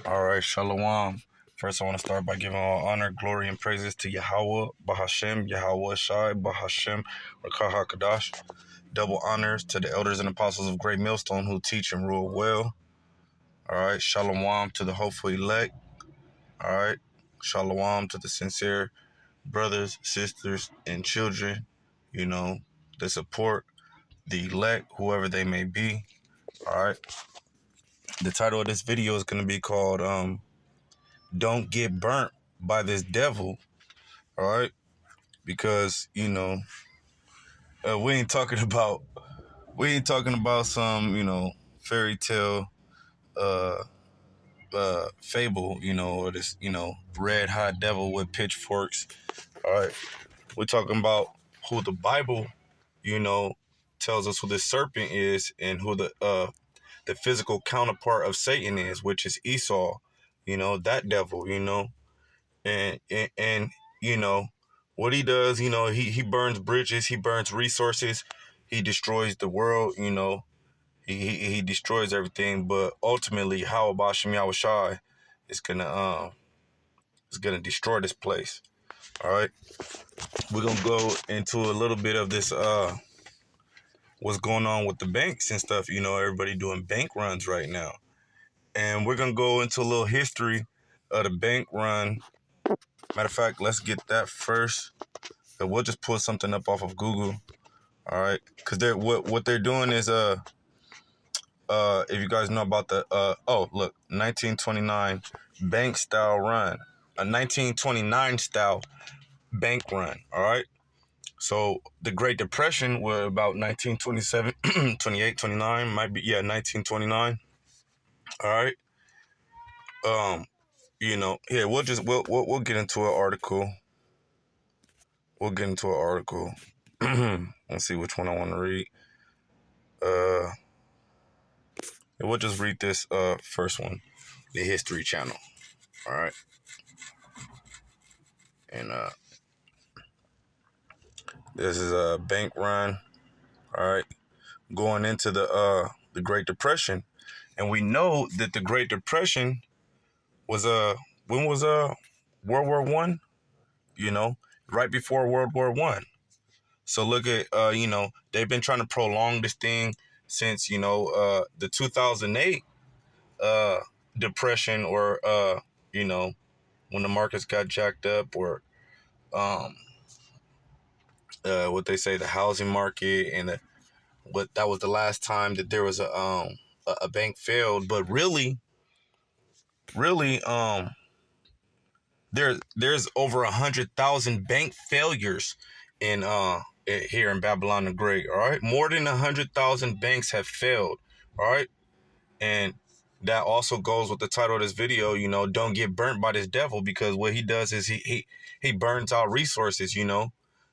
All right, Shalom. First, I want to start by giving all honor, glory, and praises to Yahweh, Bahashem, Yahweh Shai, Bahashem, Rakah HaKadash. Double honors to the elders and apostles of Great Millstone who teach and rule well. All right, Shalom to the hopeful elect. All right, Shalom to the sincere brothers, sisters, and children, that support the elect, whoever they may be. All right, the title of this video is going to be called Don't Get Burnt by This Devil. All right, because we ain't talking about some fairy tale uh fable, or this red hot devil with pitchforks. All right, we're talking about who the Bible you know tells us who the serpent is, and who the physical counterpart of Satan is, which is Esau. That devil. And what he does, he burns bridges, he burns resources, he destroys the world. He destroys everything, but ultimately how Bashem Yahushai is gonna destroy this place. All right, we're gonna go into a little bit of this what's going on with the banks and stuff. Everybody doing bank runs right now, and we're gonna go into a little history of the bank run. Matter of fact, let's get that first. And we'll just pull something up off of Google. All right, because what they're doing is if you guys know about the 1929 bank style run, a 1929 style bank run. All right, so the Great Depression were about 1927, 28, 29, might be, yeah, 1929. All right, here we'll get into an article. We'll get into an article. Let's see which one I want to read. We'll just read this first one, the History Channel. All right, and this is a bank run. All right, going into the Great Depression, and we know that the Great Depression was when was World War One? Right before World War One. So look at they've been trying to prolong this thing since the 2008 uh depression, or when the markets got jacked up, or um what they say, the housing market, and what that was the last time that there was a bank failed. But really there's over 100,000 bank failures in here in Babylon the Great. All right, more than 100,000 banks have failed. All right, and that also goes with the title of this video. Don't get burnt by this devil, because what he does is he burns out resources. They'll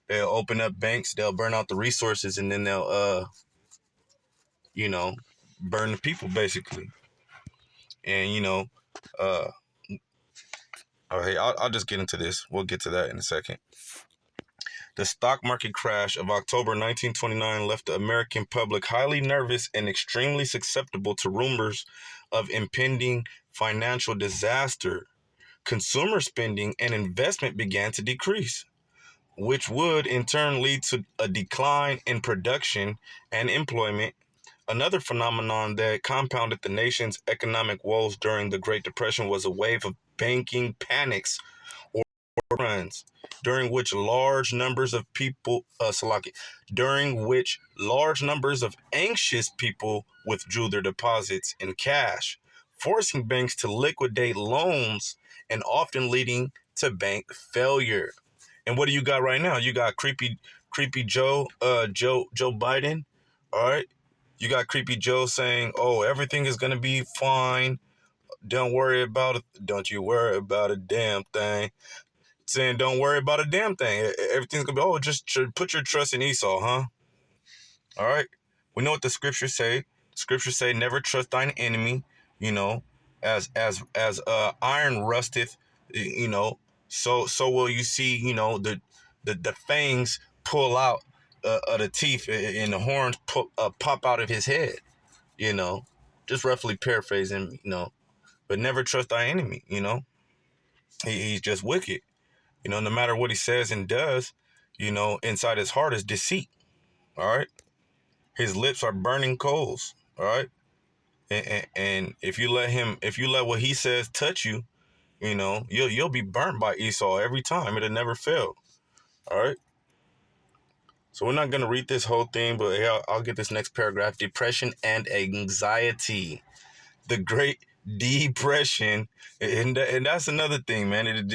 open up banks, they'll burn out the resources, and then they'll burn the people basically. And uh okay, I'll just get into this. We'll get to that in a second. The stock market crash of October 1929 left the American public highly nervous and extremely susceptible to rumors of impending financial disaster. Consumer spending and investment began to decrease, which would in turn lead to a decline in production and employment. Another phenomenon that compounded the nation's economic woes during the Great Depression was a wave of banking panics, or runs, during which large numbers of people, during which large numbers of anxious people withdrew their deposits in cash, forcing banks to liquidate loans and often leading to bank failure. And what do you got right now? You got creepy Joe Biden. All right. You got creepy Joe saying, "Oh, everything is gonna be fine. Don't worry about it. Don't you worry about a damn thing." Saying, "Don't worry about a damn thing. Everything's gonna be. Oh, just put your trust in Esau, huh?" All right. We know what the scriptures say. The scriptures say, "Never trust thine enemy." As iron rusteth, so will you see, the fangs pull out of the teeth, and the horns pop out of his head. Just roughly paraphrasing, but never trust thy enemy. He's just wicked. No matter what he says and does, inside his heart is deceit. All right. His lips are burning coals. All right. And if you let what he says touch you, you'll be burnt by Esau every time. It'll never fail. All right. So we're not gonna read this whole thing, but hey, I'll get this next paragraph. Depression and anxiety, the Great Depression, and that's another thing, man.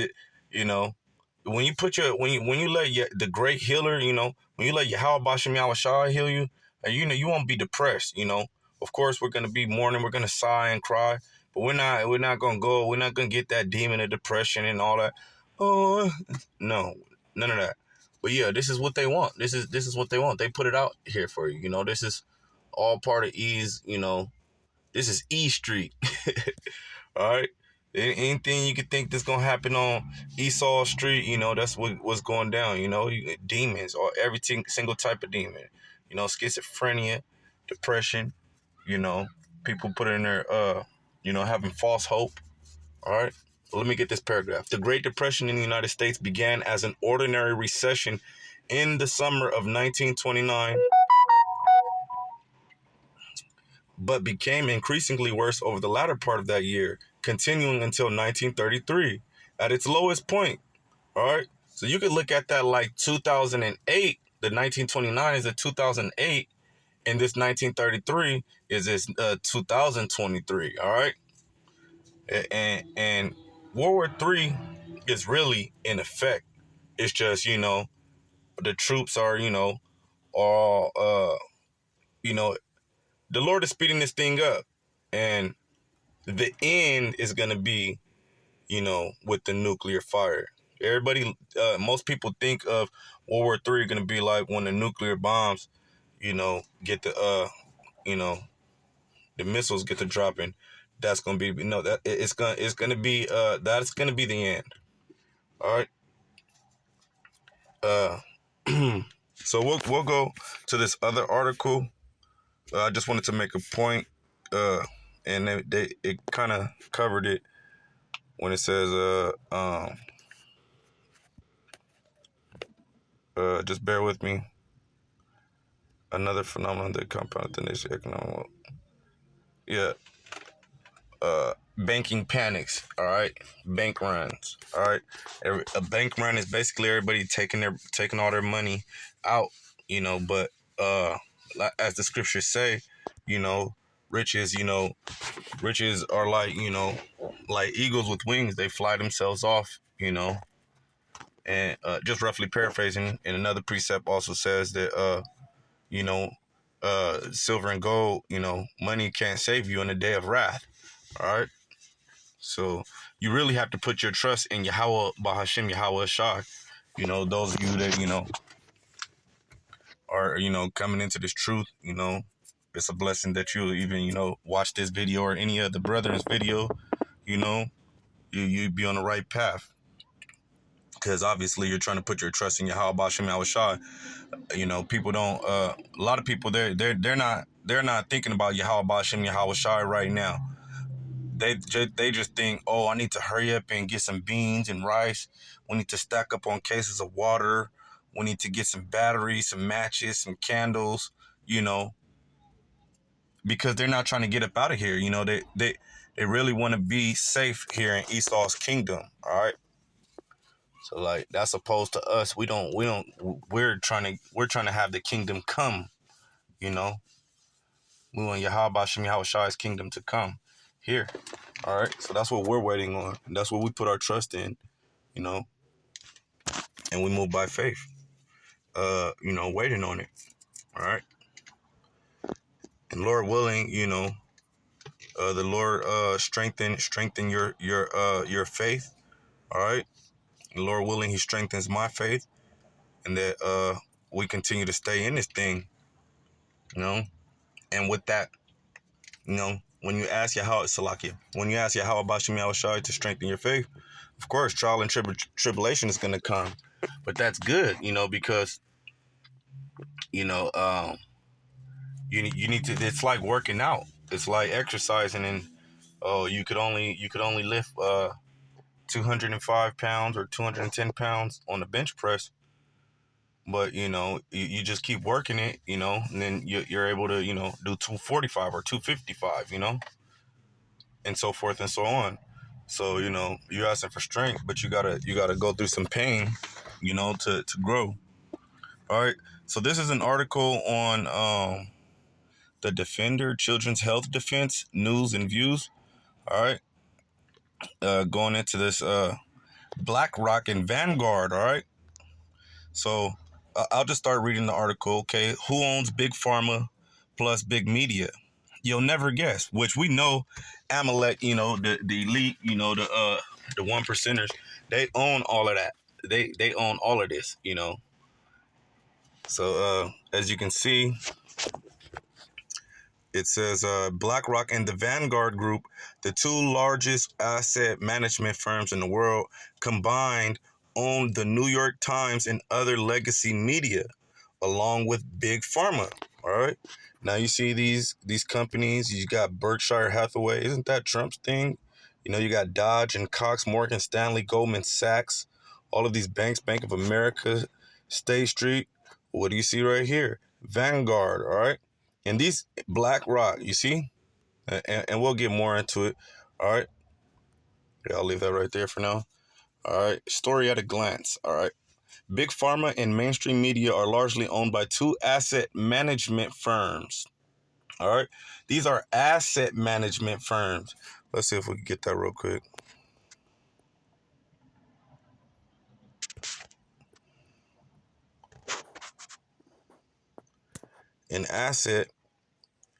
You know, when you let the great healer, when you let Yahweh Bashem Yahushua heal you, you won't be depressed. Of course we're gonna be mourning, we're gonna sigh and cry, but we're not gonna get that demon of depression and all that. Oh no, none of that. But yeah, this is what they want. This is what they want. They put it out here for you. This is all part of E's. This is E Street. All right. Anything you could think that's gonna happen on Esau Street, that's what's going down. Demons or every single type of demon. Schizophrenia, depression. People put in their having false hope. All right. Well, let me get this paragraph. The Great Depression in the United States began as an ordinary recession in the summer of 1929, but became increasingly worse over the latter part of that year, continuing until 1933 at its lowest point. All right. So you could look at that like 2008. The 1929 is a 2008, and this 1933 is this 2023. All right. And World War III is really in effect. It's just, the troops are, all, the Lord is speeding this thing up. And the end is going to be, with the nuclear fire. Everybody, most people think of World War III going to be like when the nuclear bombs, get the, the missiles get to dropping. That's going to be, that it's going to be, that's going to be the end. All right. So we'll go to this other article. I just wanted to make a point, and it kind of covered it when it says just bear with me. Another phenomenon that compounded the nation's economic. Yeah. Banking panics. All right. Bank runs. All right. A bank run is basically everybody taking all their money out. But as the scriptures say, riches. Riches are like like eagles with wings. They fly themselves off. And just roughly paraphrasing, and another precept also says that silver and gold, money can't save you in the day of wrath. All right. So you really have to put your trust in Yahweh Bahashim Yahweh Shah. Those of you that, are, coming into this truth, it's a blessing that you even, watch this video or any of the brethren's video, you be on the right path. Because obviously you're trying to put your trust in Yahweh Bahashim Yahweh Shah. People don't, a lot of people, they're not thinking about Yahweh Bahashim Yahweh Shah right now. They just think, oh, I need to hurry up and get some beans and rice. We need to stack up on cases of water. We need to get some batteries, some matches, some candles, because they're not trying to get up out of here. They really want to be safe here in Esau's kingdom. All right. So like that's opposed to us. We're trying to have the kingdom come. We want Yahweh Bashem Yahweh Shai's kingdom to come here. All right. So that's what we're waiting on. And that's what we put our trust in, and we move by faith, waiting on it. All right. And Lord willing, the Lord strengthen your faith. All right. And Lord willing, he strengthens my faith, and that we continue to stay in this thing, and with that, when you ask Yahweh Salakia, when you ask Yahweh Bashem Yahushua to strengthen your faith, of course, trial and tribulation is going to come. But that's good, because, you need to, it's like working out. It's like exercising and, oh, you could only lift 205 pounds or 210 pounds on the bench press, but you just keep working it, and then you're able to do 245 or 255, and so forth and so on. So you're asking for strength, but you gotta go through some pain, to grow. All right. So this is an article on the Defender Children's Health Defense News and Views. All right. Going into this BlackRock and Vanguard. All right. So I'll just start reading the article. Okay. Who owns Big Pharma plus Big Media? You'll never guess. Which we know, Amalek. The elite. The one percenters. They own all of that. They own all of this. So as you can see, it says BlackRock and the Vanguard Group, the two largest asset management firms in the world, combined own the New York Times and other legacy media, along with Big Pharma. All right. Now you see these companies. You got Berkshire Hathaway. Isn't that Trump's thing? You got Dodge and Cox, Morgan Stanley, Goldman Sachs, all of these banks, Bank of America, State Street. What do you see right here? Vanguard. All right. And these BlackRock, you see, and we'll get more into it. All right. Yeah, I'll leave that right there for now. All right. Story at a glance. All right. Big Pharma and mainstream media are largely owned by two asset management firms. All right. These are asset management firms. Let's see if we can get that real quick. An asset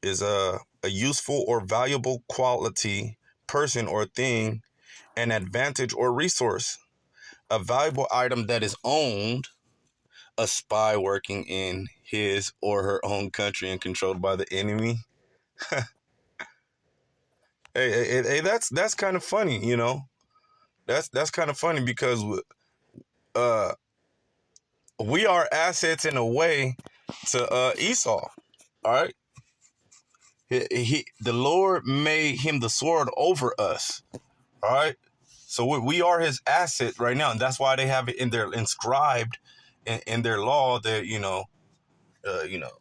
is a useful or valuable quality, person or thing, an advantage or resource. A valuable item that is owned, a spy working in his or her own country and controlled by the enemy. Hey, that's kind of funny. That's kind of funny because uh we are assets in a way to Esau. All right, the Lord made him the sword over us. All right, so we are his asset right now, and that's why they have it in their inscribed in their law that uh, you know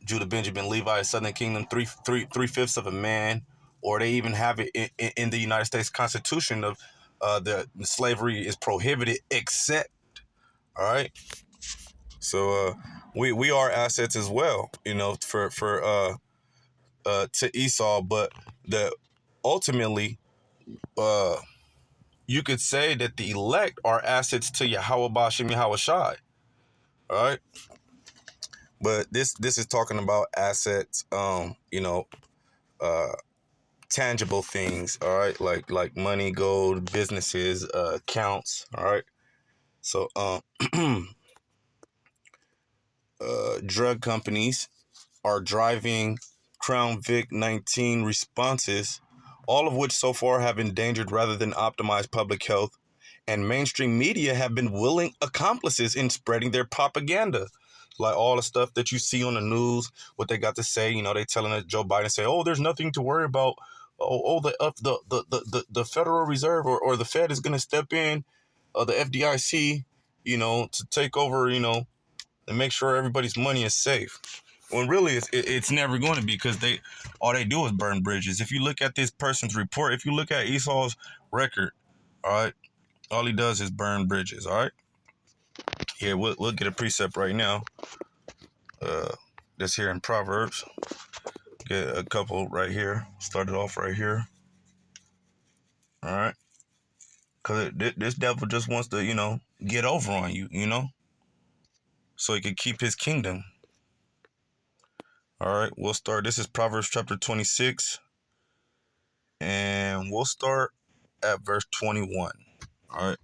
Judah, Benjamin, Levi, Southern Kingdom, three-fifths of a man, or they even have it in the United States Constitution of the slavery is prohibited, except. All right, so we are assets as well, for to Esau, but the ultimately uh you could say that the elect are assets to Yahweh Bashem Yahweh Shai. All right, but this is talking about assets, uh tangible things, all right, like money, gold, businesses, accounts. All right, so drug companies are driving Crown Vic 19 responses, all of which so far have endangered rather than optimized public health, and mainstream media have been willing accomplices in spreading their propaganda. Like all the stuff that you see on the news, what they got to say, they telling us Joe Biden say, "Oh, there's nothing to worry about. Oh, the Federal Reserve or the Fed is going to step in, the FDIC, to take over, and make sure everybody's money is safe." When really it's never going to be, because all they do is burn bridges. If you look at this person's report, if you look at Esau's record, all right, all he does is burn bridges. All right. Here, we'll get a precept right now. That's here in Proverbs. Get a couple right here. Start it off right here. All right. Because this devil just wants to, get over on you, so he can keep his kingdom. All right. We'll start. This is Proverbs chapter 26. And we'll start at verse 21. All right.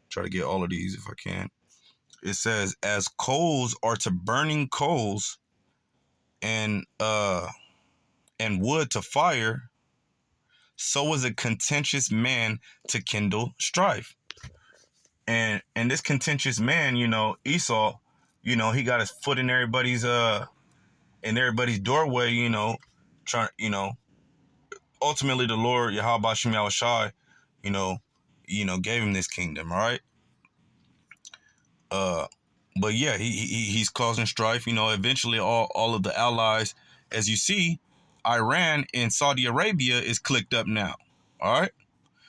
Try to get all of these if I can. It says, as coals are to burning coals and wood to fire, so is a contentious man to kindle strife. And this contentious man, Esau, he got his foot in everybody's doorway, trying, ultimately the Lord Yahweh Shem Yahushai, you know, gave him this kingdom, all right? But yeah, he's causing strife. Eventually all of the allies, as you see, Iran and Saudi Arabia is clicked up now. All right.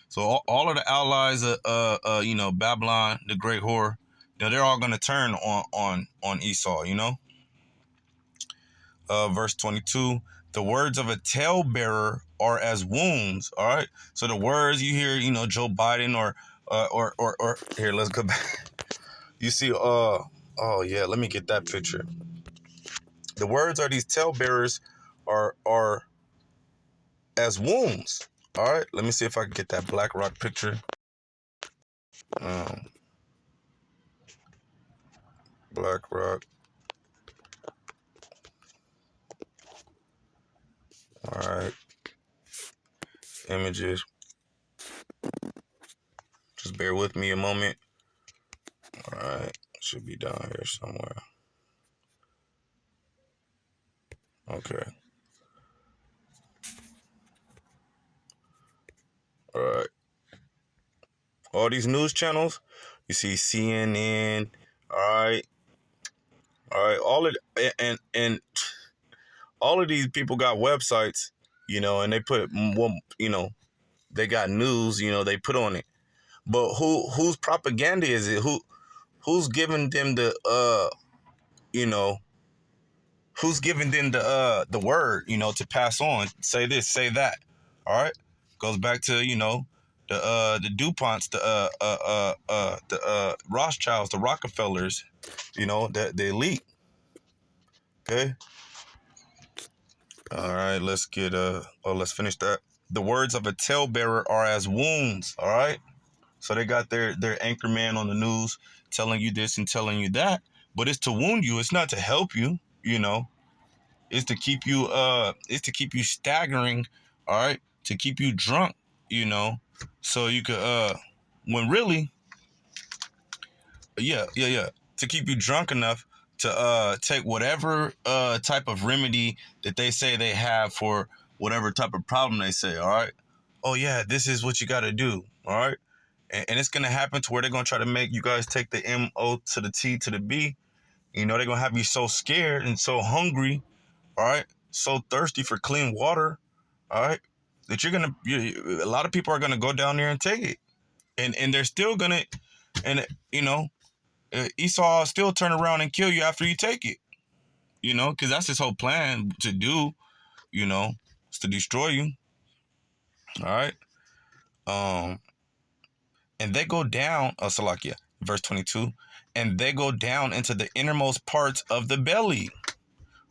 So all of the allies of Babylon, the great whore, they're all gonna turn on Esau. Verse 22. The words of a talebearer are as wounds. All right. So the words you hear, Joe Biden or here, let's go back. You see, oh yeah, let me get that picture. The words are these talebearers are as wounds. All right, let me see if I can get that Black Rock picture. Black Rock. All right. Images. Just bear with me a moment. All right, should be down here somewhere. Okay. All right. All these news channels, you see CNN. All right. All of and all of these people got websites, and they put they got news, they put on it. But whose propaganda is it? Who's giving them the who's giving them the word, to pass on, say this, say that. All right? Goes back to, the DuPonts, the Rothschilds, the Rockefellers, the elite. Okay? All right, let's let's finish that. The words of a talebearer are as wounds, all right? So they got their anchor man on the news telling you this and telling you that, but it's to wound you. It's not to help you. It's to keep you staggering. All right, to keep you drunk. So you could when really, yeah, to keep you drunk enough to take whatever type of remedy that they say they have for whatever type of problem they say. All right. Oh yeah, this is what you got to do. All right. And it's going to happen to where they're going to try to make you guys take the M-O to the T to the B. They're going to have you so scared and so hungry, all right, so thirsty for clean water, all right, that a lot of people are going to go down there and take it. And they're still going to, and, Esau still turn around and kill you after you take it, because that's his whole plan to do, is to destroy you, all right. And they go down, Salakia, verse 22, and they go down into the innermost parts of the belly.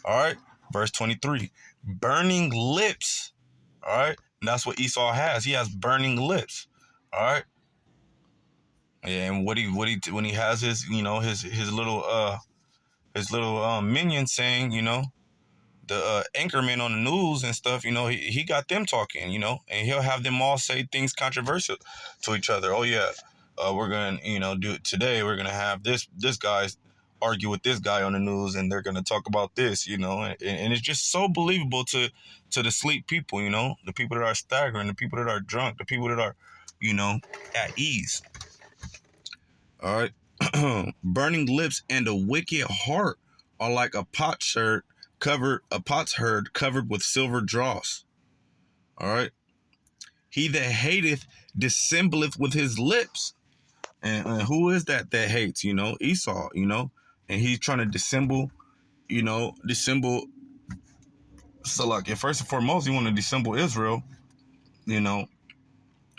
All right. Verse 23, burning lips. All right. And that's what Esau has. He has burning lips. All right. And when he has his, his little minion saying, the anchorman on the news and stuff, he got them talking, and he'll have them all say things controversial to each other. Oh yeah, we're gonna, do it today. We're gonna have this guy's argue with this guy on the news, and they're gonna talk about this, and it's just so believable to the sleep people, the people that are staggering, the people that are drunk, the people that are, at ease. All right, burning lips and a wicked heart are like a potsherd covered with silver dross. All right. He that hateth dissembleth with his lips. And who is that hates? Esau, and he's trying to dissemble. So like, first and foremost, he want to dissemble Israel,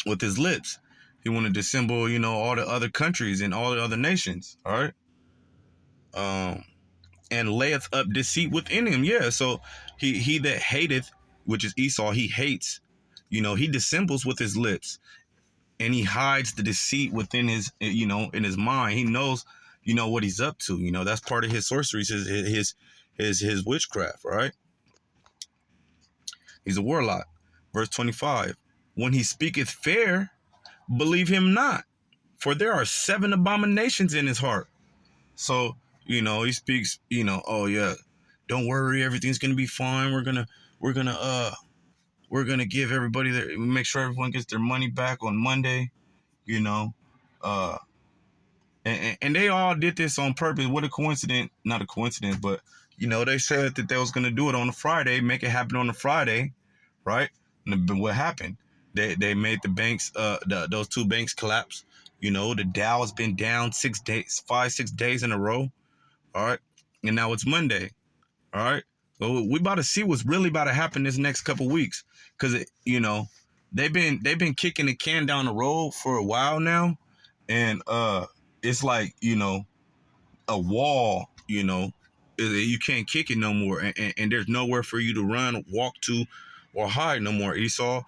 with his lips. He want to dissemble, all the other countries and all the other nations. All right. And layeth up deceit within him. Yeah, so he that hateth, which is Esau, he hates, he dissembles with his lips, and he hides the deceit within his, in his mind. He knows, what he's up to. That's part of his sorcery, his witchcraft, right? He's a warlock. Verse 25, when he speaketh fair, believe him not, for there are 7 abominations in his heart. So, he speaks, oh yeah, don't worry, everything's gonna be fine. We're gonna we're gonna give everybody make sure everyone gets their money back on Monday. You know, and they all did this on purpose. What a coincidence! Not a coincidence, but they said that they was gonna do it on a Friday, make it happen on a Friday, right? And what happened? They made the banks, those two banks collapse. The Dow has been down 6 days, 5-6 days in a row. All right, and now it's Monday. All right, so we about to see what's really about to happen this next couple weeks, because they've been kicking the can down the road for a while now, and it's like a wall. You can't kick it no more, and there's nowhere for you to run, walk to, or hide no more. Esau,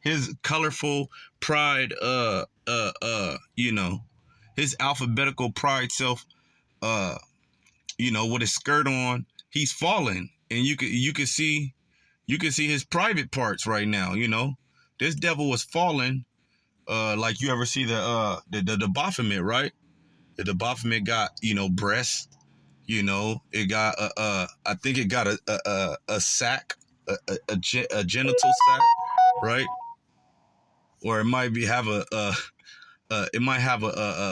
his colorful pride, his alphabetical pride self, with his skirt on, he's falling, and you can see his private parts right now. This devil was falling, like you ever see the Baphomet, right? The Baphomet got breasts. It got I think it got a sack, a genital sack, right? Or it might have a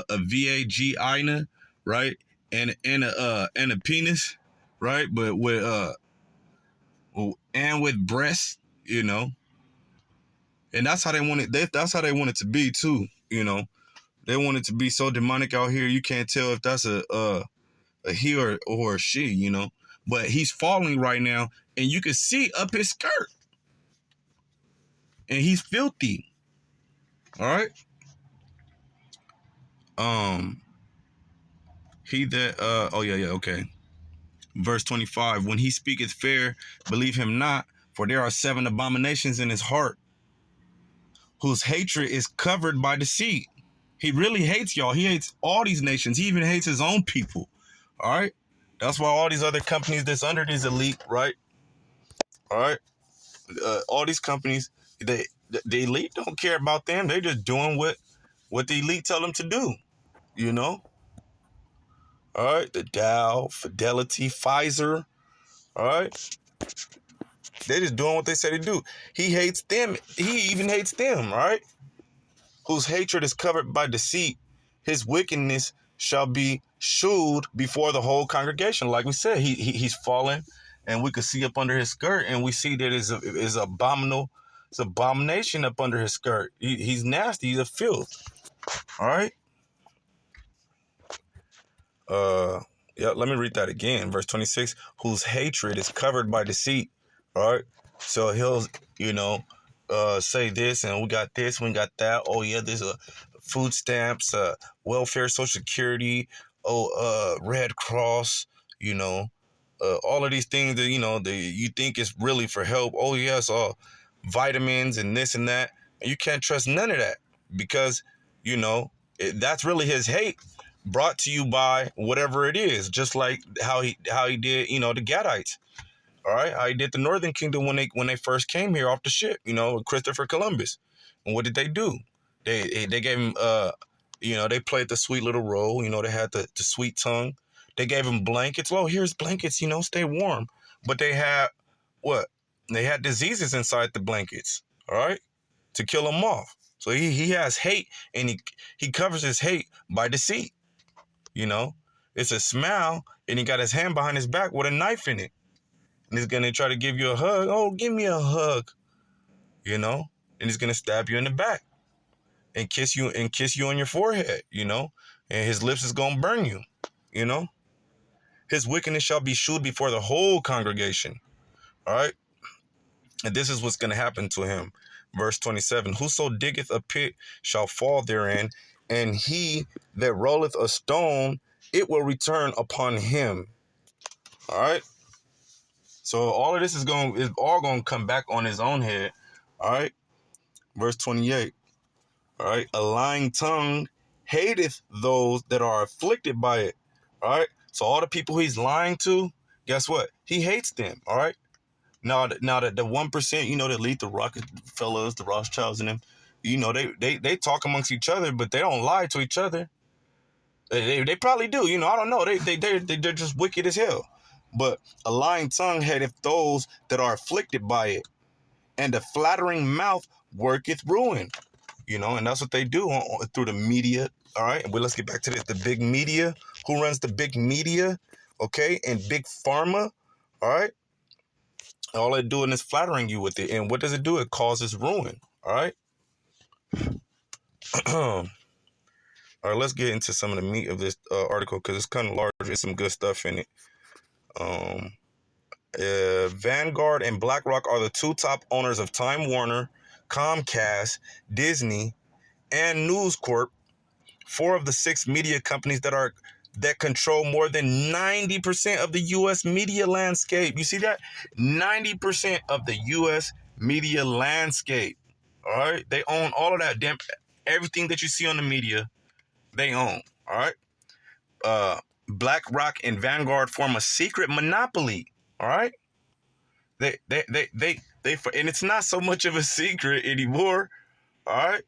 vagina, right? And a penis, right? But with breasts, and that's how they want it. That's how they want it to be too. They want it to be so demonic out here. You can't tell if that's a he or a she. But he's falling right now, and you can see up his skirt, and he's filthy. All right. He that okay. Verse 25. When he speaketh fair, believe him not, for there are 7 abominations in his heart, whose hatred is covered by deceit. He really hates y'all. He hates all these nations. He even hates his own people. All right. That's why all these other companies that's under this elite, right? All right. All these companies, the elite don't care about them. They're just doing what the elite tell them to do. All right. The Dow, Fidelity, Pfizer. All right. They're just doing what they say to do. He hates them. He even hates them, right? Whose hatred is covered by deceit. His wickedness shall be shewed before the whole congregation. Like we said, he's fallen, and we could see up under his skirt, and we see that is abominable. It's abomination up under his skirt. He's nasty. He's a filth. All right. Let me read that again. Verse 26, whose hatred is covered by deceit. All right. So he'll, say this, and we got this, we got that. Oh yeah, there's food stamps, welfare, Social Security, Red Cross, all of these things that, you think is really for help. Oh yes, vitamins and this and that. And you can't trust none of that, because, that's really his hate brought to you by whatever it is, just like how he did, the Gadites. All right, how he did the Northern Kingdom when they first came here off the ship, Christopher Columbus. And what did they do? They gave him, they played the sweet little role. They had the sweet tongue. They gave him blankets. Oh, here's blankets. Stay warm. But they had what? They had diseases inside the blankets. All right, to kill him off. So he has hate, and he covers his hate by deceit. It's a smile, and he got his hand behind his back with a knife in it. And he's going to try to give you a hug. Oh, give me a hug. And he's going to stab you in the back and kiss you on your forehead, and his lips is going to burn you, His wickedness shall be shewed before the whole congregation. All right. And this is what's going to happen to him. Verse 27, whoso diggeth a pit shall fall therein, and he that rolleth a stone, it will return upon him. All right. So all of this is all going to come back on his own head. All right. Verse 28. All right. A lying tongue hateth those that are afflicted by it. All right. So all the people he's lying to, guess what? He hates them. All right. Now that the 1%, the elite, the Rockefellers, the Rothschilds and them, they talk amongst each other, but they don't lie to each other. They probably do. I don't know. They're just wicked as hell. But a lying tongue hateth those that are afflicted by it, and a flattering mouth worketh ruin. And that's what they do through the media. All right, well, let's get back to this. The big media. Who runs the big media? Okay, and big pharma. All right, all they're doing is flattering you with it, and what does it do? It causes ruin. All right. All right, let's get into some of the meat of this article because it's kind of large. There's some good stuff in it. Vanguard and BlackRock are the two top owners of Time Warner, Comcast, Disney, and News Corp, four of the six media companies that control more than 90% of the U.S. media landscape. You see that? 90% of the U.S. media landscape. All right? They own all of that. Everything that you see on the media, they own. All right? BlackRock and Vanguard form a secret monopoly. All right? And it's not so much of a secret anymore. All right?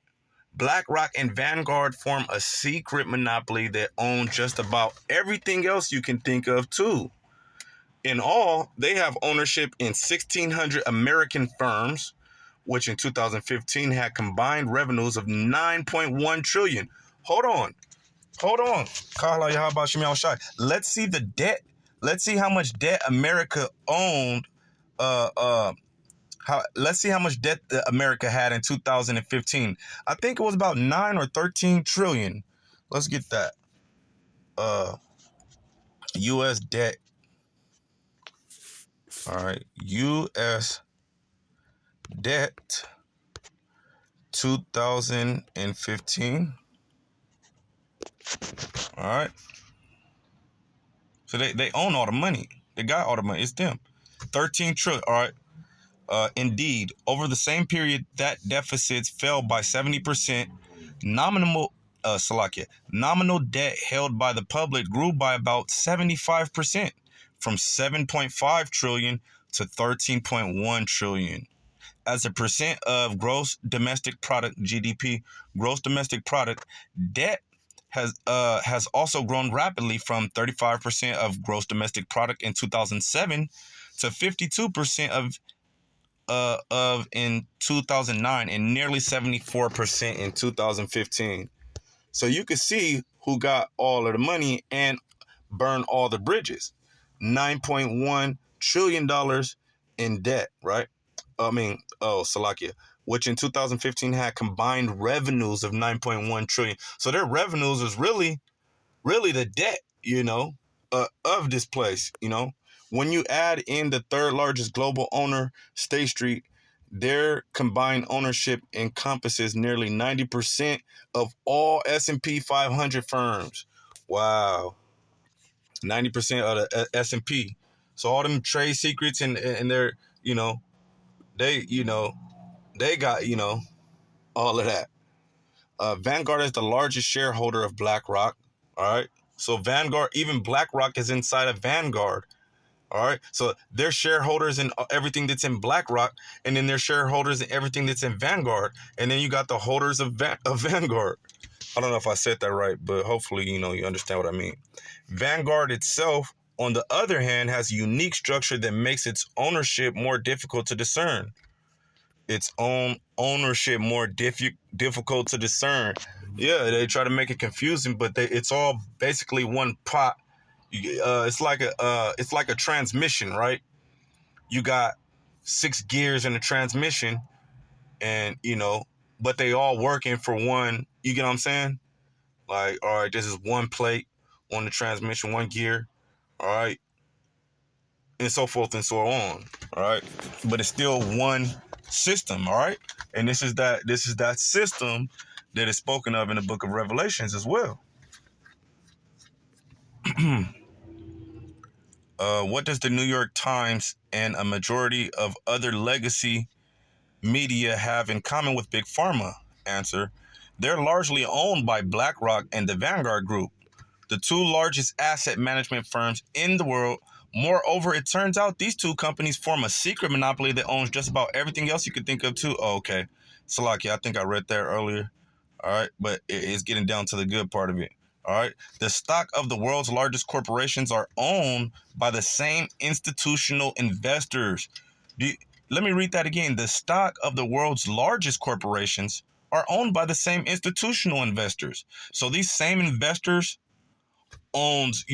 BlackRock and Vanguard form a secret monopoly that own just about everything else you can think of, too. In all, they have ownership in 1,600 American firms, which in 2015 had combined revenues of $9.1 trillion. Hold on. Let's see the debt. Let's see how much debt America owned. Let's see how much debt America had in 2015. I think it was about 9 or 13 trillion. Let's get that. U.S. debt. All right, U.S. debt 2015. All right. So they own all the money. They got all the money. It's them. 13 trillion. All right. Indeed, over the same period, that deficits fell by 70%. Nominal debt held by the public grew by about 75%, from 7.5 trillion to 13.1 trillion. As a percent of gross domestic product, GDP, gross domestic product, debt has also grown rapidly from 35% of gross domestic product in 2007 to 52% in 2009 and nearly 74% in 2015. So you can see who got all of the money and burned all the bridges. $9.1 trillion in debt, right? Salakia, which in 2015 had combined revenues of 9.1 trillion. So their revenues is really the debt, of this place, When you add in the third largest global owner, State Street, their combined ownership encompasses nearly 90% of all S&P 500 firms. Wow. 90% of the S&P. So all them trade secrets and their, they got, all of that. Vanguard is the largest shareholder of BlackRock. All right. So Vanguard, even BlackRock is inside of Vanguard. All right. So they're shareholders in everything that's in BlackRock, and then they're shareholders in everything that's in Vanguard. And then you got the holders of Vanguard. I don't know if I said that right, but hopefully, you understand what I mean. Vanguard itself, on the other hand, has a unique structure that makes its ownership more difficult to discern. Its own ownership more difficult to discern. Yeah, they try to make it confusing, but it's all basically one pot. It's like a transmission, right? You got 6 gears in the transmission, and but they all working for one. You get what I'm saying? Like, all right, this is one plate on the transmission, one gear, all right, and so forth and so on, all right. But it's still one system, all right. And this is that system that is spoken of in the Book of Revelations as well. What does the New York Times and a majority of other legacy media have in common with Big Pharma? Answer: they're largely owned by BlackRock and the Vanguard Group, the two largest asset management firms in the world. Moreover, it turns out these two companies form a secret monopoly that owns just about everything else you could think of too. Oh, okay. Salaki, I think I read that earlier. All right, but it's getting down to the good part of it. All right. The stock of the world's largest corporations are owned by the same institutional investors. Do you, Let me read that again. The stock of the world's largest corporations are owned by the same institutional investors. So these same investors owns,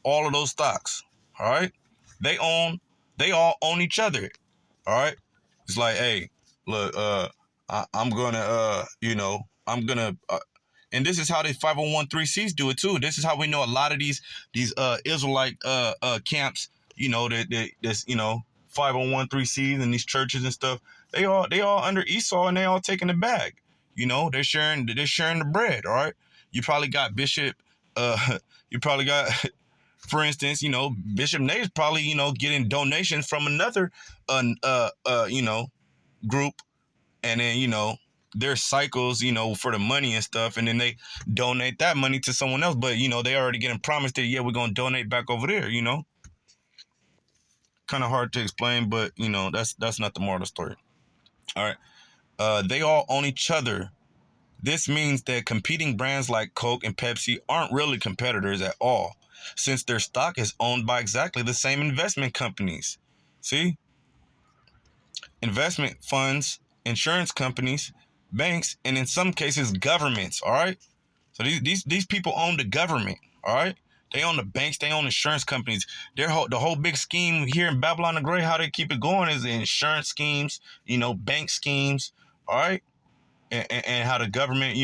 all of those stocks. All right. They own, they all own each other. All right. It's like, hey, look, I'm gonna, I'm gonna, and this is how the 501(c)(3)s do it too. This is how we know a lot of these Israelite camps, this 501(c)(3)s and these churches and stuff. They all under Esau and they all taking the bag. They're sharing the bread. All right. You probably got Bishop. You probably got, for instance, Bishop Nate's probably getting donations from another group, and then there's cycles for the money and stuff, and then they donate that money to someone else, but they already getting promised that, yeah, we're gonna donate back over there. Kind of hard to explain, but that's not the moral of the story. All right. They all own each other. This means that competing brands like Coke and Pepsi aren't really competitors at all, since their stock is owned by exactly the same investment companies. See? Investment funds, insurance companies, banks, and in some cases, governments. All right? So these people own the government. All right? They own the banks, they own insurance companies. The whole big scheme here in Babylon the Great, how they keep it going is the insurance schemes, bank schemes. All right? And how the government,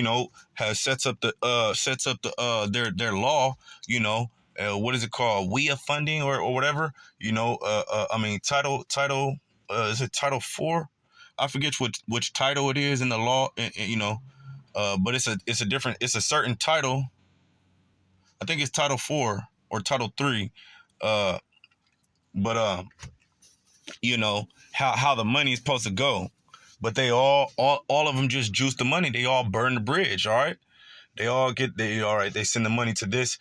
has sets up their law, what is it called? WIA funding or whatever, I mean, title, is it Title 4? I forget which title it is in the law, but it's a certain title. I think it's Title 4 or Title 3. But how the money is supposed to go. But they all of them just juice the money. They all burn the bridge. All right. All right. They send the money to this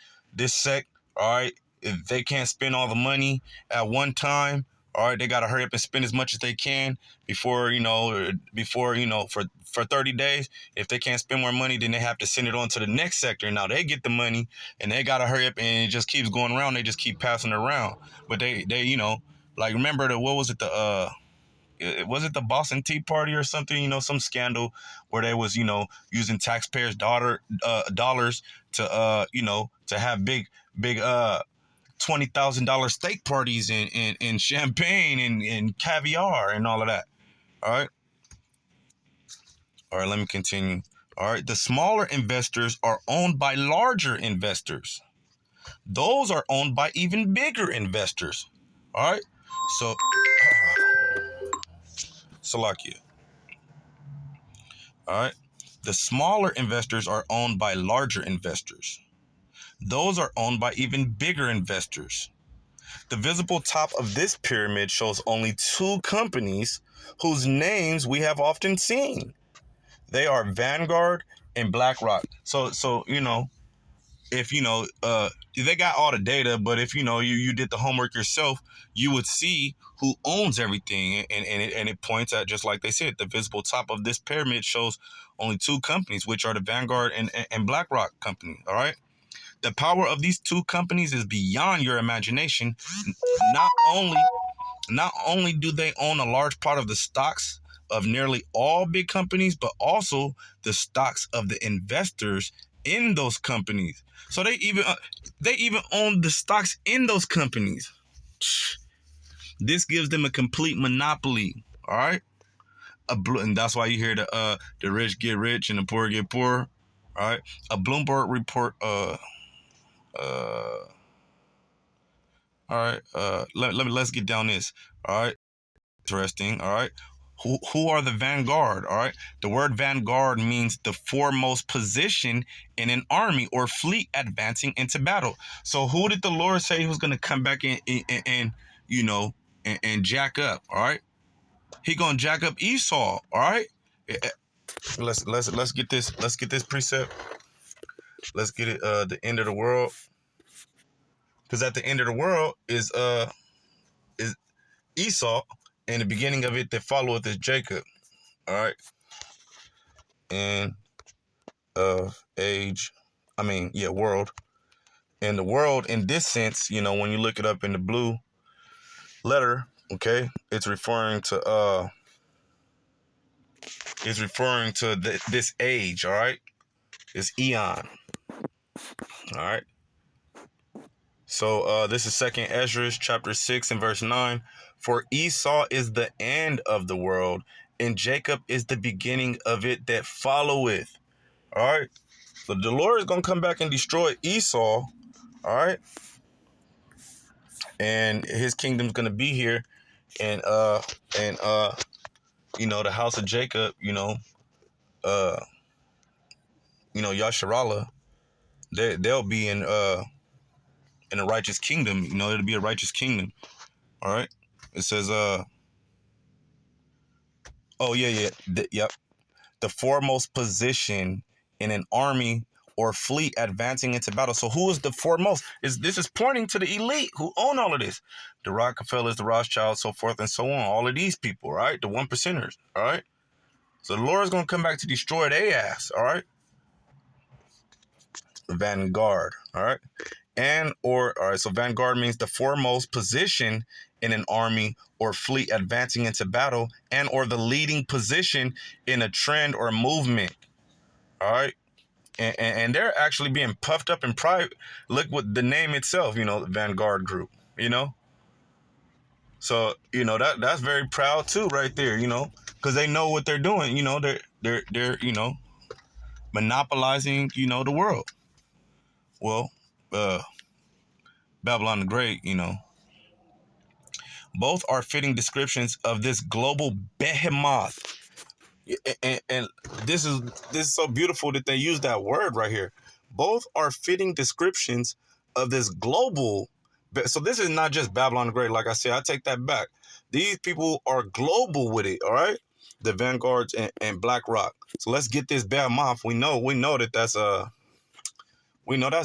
sect. All right. If they can't spend all the money at one time, all right, they got to hurry up and spend as much as they can before, for 30 days. If they can't spend more money, then they have to send it on to the next sector. Now they get the money and they got to hurry up, and it just keeps going around. They just keep passing it around. But they like, remember what was it? Was it the Boston Tea Party or something? Some scandal where they was, using taxpayers' dollars to, to have big $20,000 steak parties and champagne and caviar and all of that. All right. All right. Let me continue. All right. The smaller investors are owned by larger investors. Those are owned by even bigger investors. All right. So, Salakia. All right. The smaller investors are owned by larger investors. Those are owned by even bigger investors. The visible top of this pyramid shows only two companies whose names we have often seen. They are Vanguard and BlackRock. So if they got all the data, but if you did the homework yourself, you would see who owns everything, and it points at, just like they said, the visible top of this pyramid shows only two companies, which are the Vanguard and BlackRock company. All right. The power of these two companies is beyond your imagination. Not only do they own a large part of the stocks of nearly all big companies, but also the stocks of the investors in those companies. So they even own the stocks in those companies. This gives them a complete monopoly. All right, and that's why you hear the rich get rich and the poor get poor. All right, a Bloomberg report. All right. Let's get down this. All right. Interesting. All right. Who are the vanguard? All right. The word vanguard means the foremost position in an army or fleet advancing into battle. So who did the Lord say he was going to come back and jack up? All right. He gonna jack up Esau. All right. Let's get this. Let's get this precept. Let's get it. The end of the world. Because at the end of the world is Esau, and the beginning of it that followeth is Jacob. All right. And of age world. And the world in this sense, when you look it up in the blue letter, okay, it's referring to this age, all right? This eon. All right. So this is Second Ezra chapter 6 and verse 9. For Esau is the end of the world, and Jacob is the beginning of it that followeth. All right. So the Lord is gonna come back and destroy Esau. All right. And his kingdom's gonna be here, and the house of Jacob, Yasharallah, they'll be in a righteous kingdom. It'll be a righteous kingdom. All right. It says oh yeah. Yep. The foremost position in an army or fleet advancing into battle. So who is the foremost? This is pointing to the elite who own all of this. The Rockefellers, the Rothschilds, so forth and so on. All of these people, right? The one percenters, all right? So the Lord is going to come back to destroy their ass, all right? Vanguard, all right? So vanguard means the foremost position in an army or fleet advancing into battle, and or the leading position in a trend or movement, all right? And they're actually being puffed up in pride. Look what the name itself, the Vanguard Group, So, that's very proud too, right there, because they know what they're doing, they're monopolizing, the world. Well, Babylon the Great, both are fitting descriptions of this global behemoth. And this is so beautiful that they use that word right here. Both are fitting descriptions of this global. So this is not just Babylon the Great. Like I said, I take that back. These people are global with it. All right, the Vanguards and BlackRock. So let's get this behemoth. We know that that's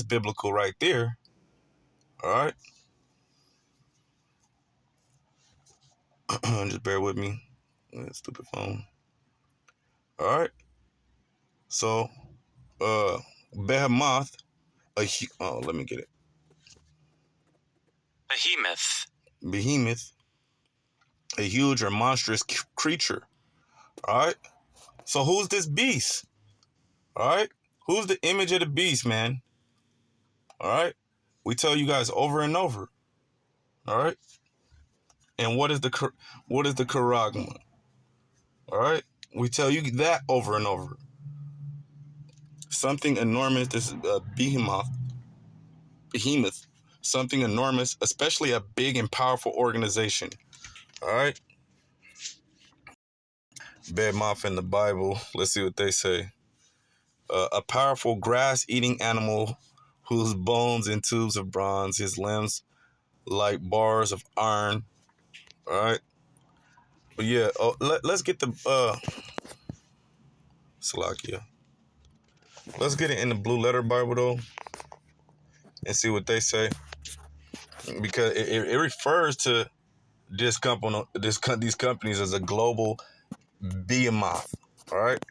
biblical right there. All right, just bear with me. Stupid phone. All right, so behemoth. Let me get it. Behemoth, a huge or monstrous creature. All right. So who's this beast? All right. Who's the image of the beast, man? All right. We tell you guys over and over. All right. And what is the charagma? All right. We tell you that over and over. Something enormous. This is a behemoth. Something enormous, especially a big and powerful organization. All right. Behemoth in the Bible. Let's see what they say. A powerful grass-eating animal whose bones and tubes of bronze, his limbs like bars of iron. All right. But yeah, let's get the Salakia. Let's get it in the blue letter Bible though, and see what they say, because it refers to this company, these companies as a global behemoth. All right.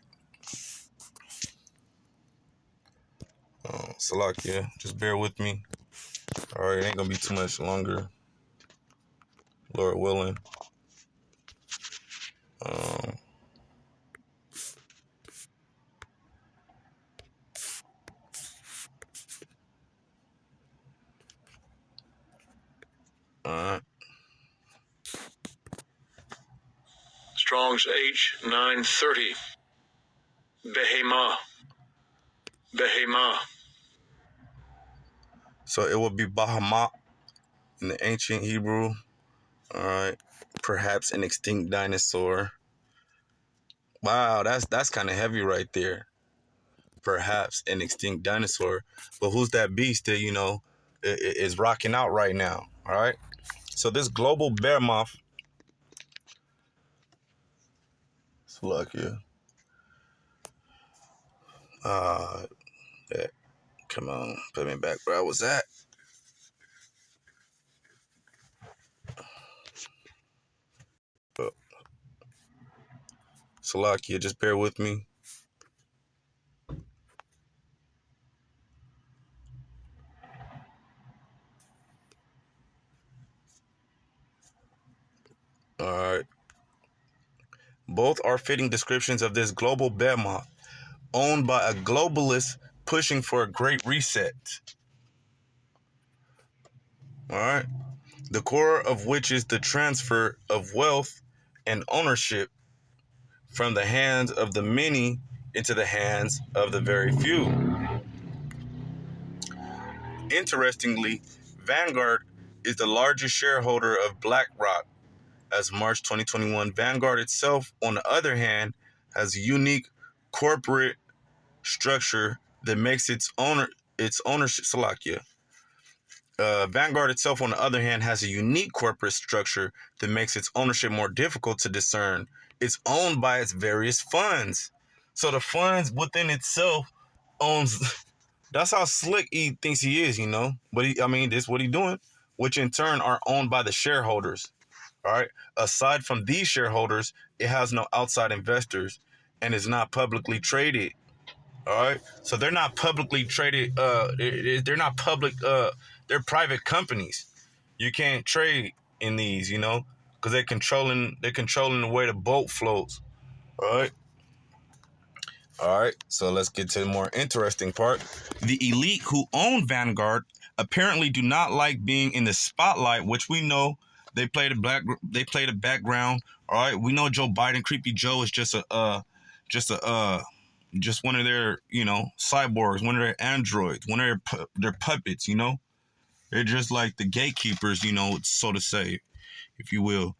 Salakia, just bear with me. All right, it ain't gonna be too much longer, Lord willing. Um, all right. Strong's H930. Behemah. So it would be Bahamut in the ancient Hebrew. All right. Perhaps an extinct dinosaur. Wow, that's kind of heavy right there. Perhaps an extinct dinosaur. But who's that beast that, is rocking out right now? All right. So this global behemoth. Slovakia. Yeah, come on, put me back where I was at. Salakia, just bear with me. All right. Both are fitting descriptions of this global behemoth, owned by a globalist pushing for a great reset. All right. The core of which is the transfer of wealth and ownership from the hands of the many into the hands of the very few. Interestingly, Vanguard is the largest shareholder of BlackRock as of March 2021. Vanguard itself, on the other hand, has a unique corporate structure that makes its ownership Salakia. Vanguard itself, on the other hand, has a unique corporate structure that makes its ownership more difficult to discern. It's owned by its various funds. So the funds within itself owns. That's how slick he thinks he is, you know. But this is what he's doing, which in turn are owned by the shareholders. All right. Aside from these shareholders, it has no outside investors and is not publicly traded. All right. So they're not publicly traded. They're not public. They're private companies. You can't trade in these, you know, because they're controlling the way the boat floats. All right. All right. So let's get to the more interesting part. The elite who own Vanguard apparently do not like being in the spotlight, which we know they played a background. All right. We know Joe Biden, Creepy Joe, is just one of their, you know, cyborgs, one of their androids, one of their puppets, you know. They're just like the gatekeepers, you know, so to say, if you will,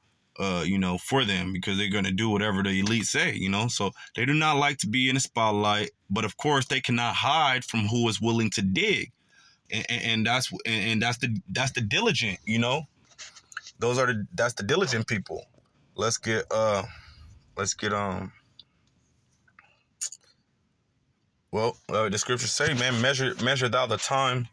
you know, for them, because they're going to do whatever the elite say, you know. So they do not like to be in the spotlight, but of course they cannot hide from who is willing to dig. And that's the diligent, you know. That's the diligent people. Let's get well, the scriptures say, man, measure thou the time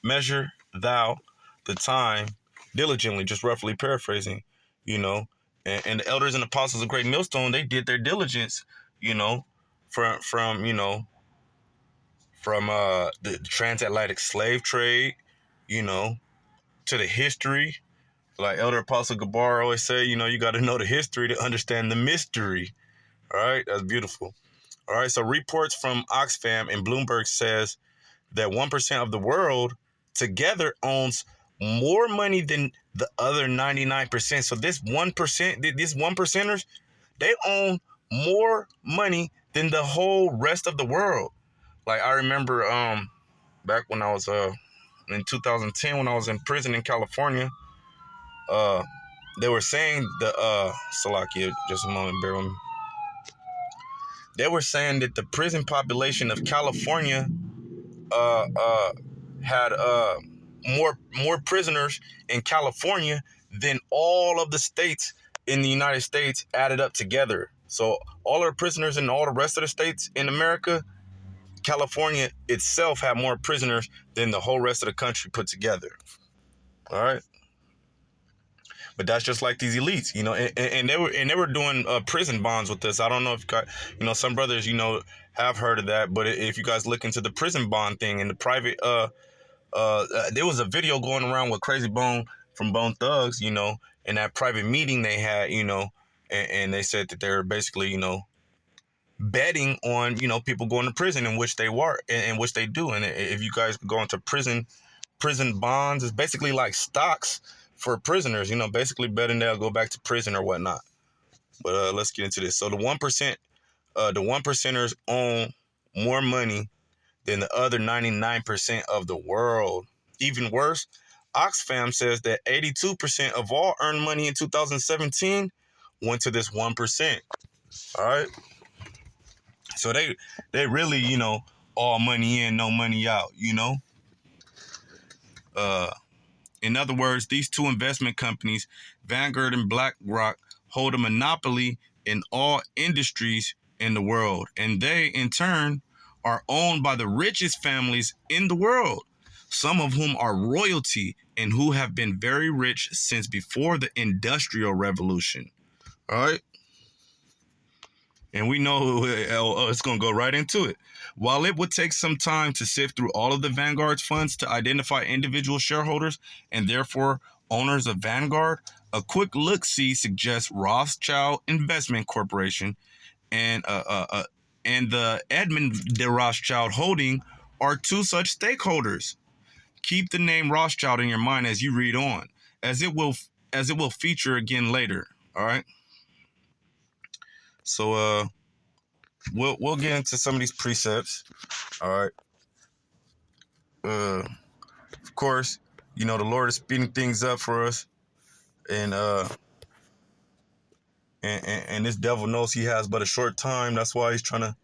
measure thou the time diligently, just roughly paraphrasing, you know. And the elders and apostles of Great Millstone, they did their diligence, you know, from the transatlantic slave trade, you know, to the history. Like Elder Apostle Gabar always say, you know, you got to know the history to understand the mystery. All right, that's beautiful. All right, so reports from Oxfam and Bloomberg says that 1% of the world together owns more money than the other 99%. So this 1%, these 1%ers, they own more money than the whole rest of the world. Like I remember back when I was in 2010 when I was in prison in California, they were saying Salakia, just a moment, bear with me. They were saying that the prison population of California had more prisoners in California than all of the states in the United States added up together. So all our prisoners in all the rest of the states in America, California itself had more prisoners than the whole rest of the country put together. All right. But that's just like these elites, you know, and they were doing prison bonds with us. I don't know if you know, some brothers, you know, have heard of that. But if you guys look into the prison bond thing and the private, there was a video going around with Crazy Bone from Bone Thugs, you know, in that private meeting they had, you know, and they said that they're basically, you know, betting on, you know, people going to prison, in which they were, in which they do. And if you guys go into prison bonds, it's basically like stocks for prisoners, you know, basically betting they'll go back to prison or whatnot. But let's get into this. So the 1%, the 1%ers own more money than the other 99% of the world. Even worse, Oxfam says that 82% of all earned money in 2017 went to this 1%. All right. So they really, you know, all money in, no money out, you know. In other words, these two investment companies, Vanguard and BlackRock, hold a monopoly in all industries in the world. And they, in turn, are owned by the richest families in the world, some of whom are royalty and who have been very rich since before the Industrial Revolution. All right? And we know it's going to go right into it. While it would take some time to sift through all of the Vanguard's funds to identify individual shareholders and therefore owners of Vanguard, a quick look-see suggests Rothschild Investment Corporation and the Edmund de Rothschild Holding are two such stakeholders. Keep the name Rothschild in your mind as you read on, as it will feature again later. All right. So we'll get into some of these precepts. All right. Of course, the Lord is speeding things up for us, and and this devil knows he has but a short time. That's why he's trying to.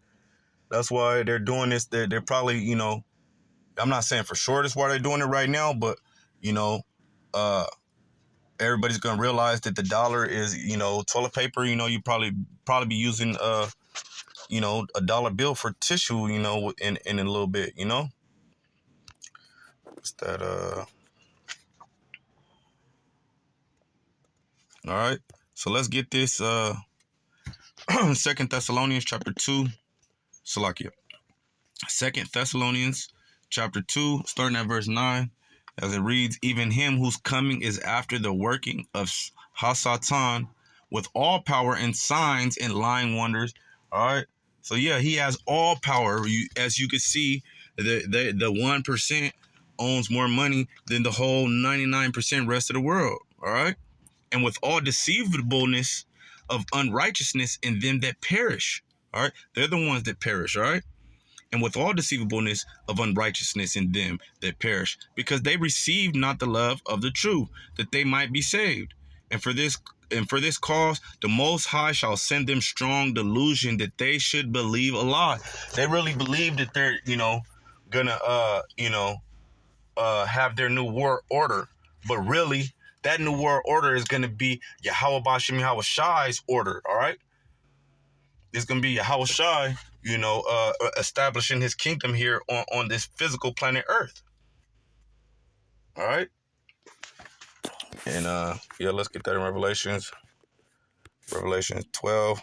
That's why they're doing this. They're probably, I'm not saying for sure that's why they're doing it right now, but uh, everybody's gonna realize that the dollar is, toilet paper. You probably be using a dollar bill for tissue, in a little bit. What's that? All right. So let's get this. 2 Thessalonians chapter 2. Salakia. 2 Thessalonians chapter 2, starting at verse 9, as it reads, even him whose coming is after the working of Hasatan with all power and signs and lying wonders. All right. So yeah, he has all power. As you can see, the 1% owns more money than the whole 99% rest of the world. All right. And with all deceivableness of unrighteousness in them that perish. All right. They're the ones that perish. All right. And with all deceivableness of unrighteousness in them that perish, because they received not the love of the truth, that they might be saved. And for this cause, the Most High shall send them strong delusion that they should believe a lie. They really believe that they're, gonna, have their new world order, but really, that new world order is gonna be Yahweh Bashem Yahweh Shai's order. All right. It's gonna be Yahweh Shai, establishing his kingdom here on this physical planet Earth. All right. And let's get that in Revelations 12.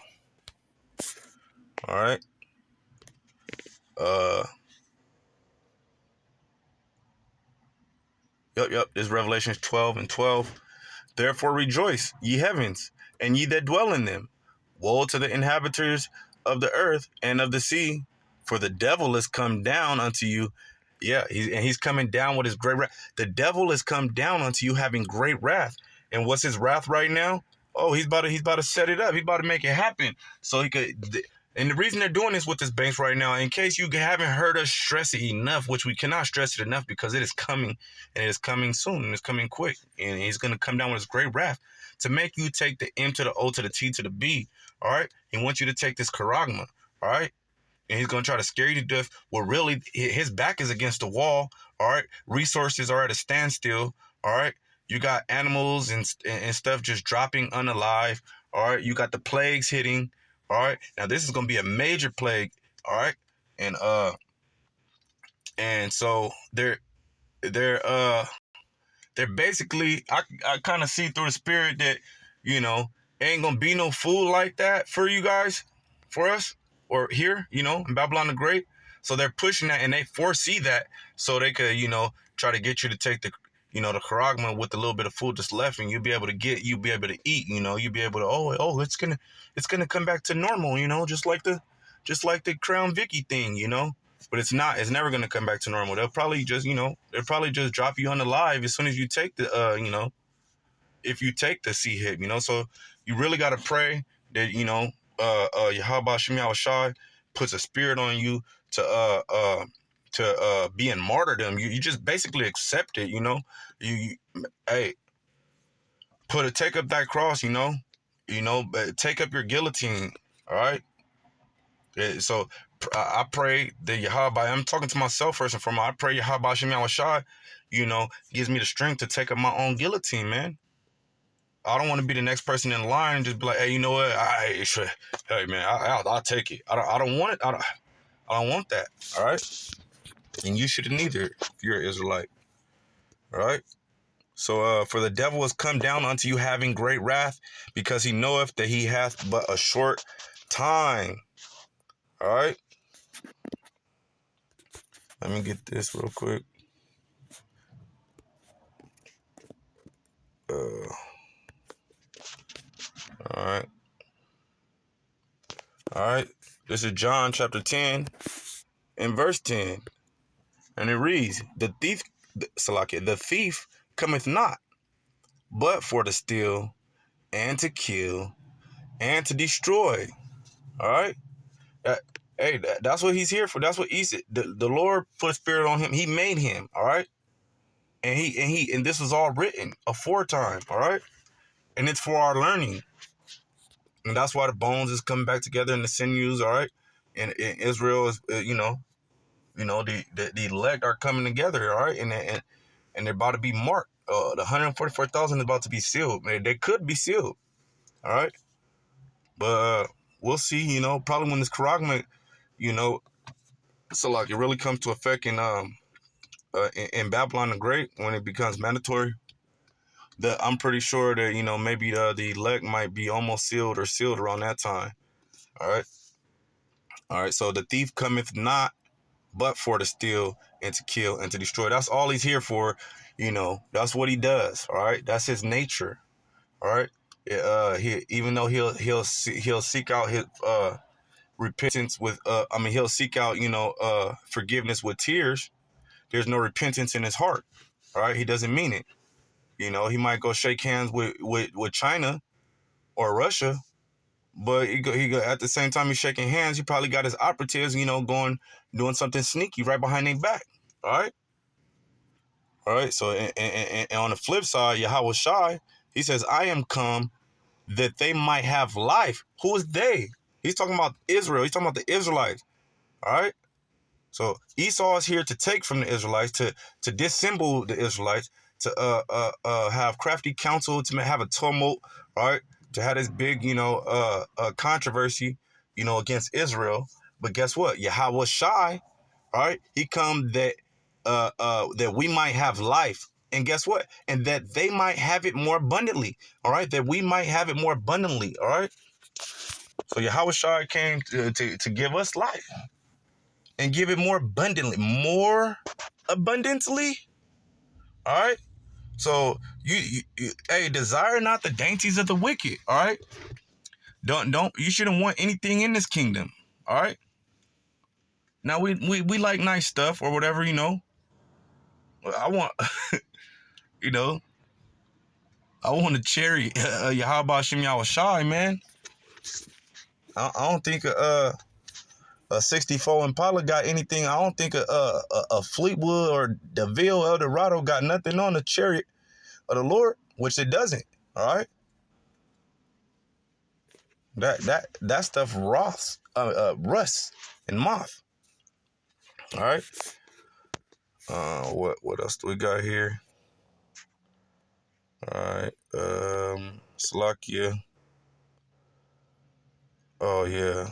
All right. Yep. This is Revelations 12 and 12. Therefore rejoice, ye heavens, and ye that dwell in them. Woe to the inhabitants of the earth and of the sea, for the devil is come down unto you. Yeah, he's coming down with his great wrath. The devil has come down unto you having great wrath. And what's his wrath right now? Oh, he's about to set it up. He's about to make it happen. So he could. And the reason they're doing this with this banks right now, in case you haven't heard us stress it enough, which we cannot stress it enough because it is coming, and it is coming soon, and it's coming quick, and he's going to come down with his great wrath to make you take the M to the O to the T to the B. All right, he wants you to take this charagma. All right. And he's going to try to scare you to death. Well, really, his back is against the wall. All right. Resources are at a standstill. All right. You got animals and stuff just dropping unalive. All right. You got the plagues hitting. All right. Now, this is going to be a major plague. All right. And so they're basically, I kind of see through the spirit that, ain't going to be no food like that for you guys, for us. Or here, in Babylon the Great. So they're pushing that, and they foresee that, so they could, try to get you to take the, the charagma with a little bit of food that's left, and you'll be able to eat, you'll be able to, it's gonna come back to normal, just like the Crown Vicky thing, But it's not. It's never gonna come back to normal. They'll probably just, drop you on the live as soon as you take the, if you take the C hit, So you really gotta pray that, Yahweh Shem Yahweh Shai puts a spirit on you to be in martyrdom. You just basically accept it, You hey, take up that cross, take up your guillotine, all right? So I pray that Yahweh, I'm talking to myself first and foremost, I pray Yahweh Shem Yahweh Shai, gives me the strength to take up my own guillotine, man. I don't want to be the next person in line and just be like, hey, you know what? Hey, man, I'll take it. I don't want it. I don't want that. All right. And you shouldn't either if you're an Israelite. All right. So, for the devil has come down unto you having great wrath, because he knoweth that he hath but a short time. All right. Let me get this real quick. All right. All right. This is John chapter 10 and verse 10. And it reads, the thief cometh not, but for to steal and to kill and to destroy. All right. That's what he's here for. That's what the Lord put a spirit on him. He made him. All right. And this was all written aforetime. All right. And it's for our learning. And that's why the bones is coming back together and the sinews. All right. And Israel is, the elect are coming together. All right. And they're about to be marked. The 144,000 is about to be sealed. Man, they could be sealed. All right. But we'll see, probably when this Karagma, so like it really comes to effect in Babylon the Great, when it becomes mandatory, I'm pretty sure that, maybe the elect might be almost sealed or sealed around that time. All right. All right. So the thief cometh not, but for to steal and to kill and to destroy. That's all he's here for. That's what he does. All right. That's his nature. All right. Even though he'll seek out his repentance with he'll seek out forgiveness with tears. There's no repentance in his heart. All right. He doesn't mean it. He might go shake hands with China or Russia, but he go at the same time he's shaking hands, he probably got his operatives, doing something sneaky right behind their back. All right. All right. So and on the flip side, Yahweh Shai, he says, I am come that they might have life. Who is they? He's talking about Israel. He's talking about the Israelites. All right. So Esau is here to take from the Israelites, to dissemble the Israelites, to have crafty counsel, to have a tumult, all right, to have this big, controversy, against Israel. But guess what? Yahweh Shai, all right, he come that we might have life. And guess what? And that they might have it more abundantly, all right, that we might have it more abundantly, all right. So Yahweh Shai came to give us life and give it more abundantly, all right. So you desire not the dainties of the wicked. All right. You shouldn't want anything in this kingdom. All right. Now we like nice stuff or whatever, I want, I want a cherry. Yahweh Shem Yahweh Shai, man. I don't think a 64 Impala got anything. I don't think a Fleetwood or DeVille Eldorado got nothing on the chariot of the Lord, which it doesn't. All right. That stuff rust and moth. All right. What else do we got here? All right. Slovakia. Oh yeah.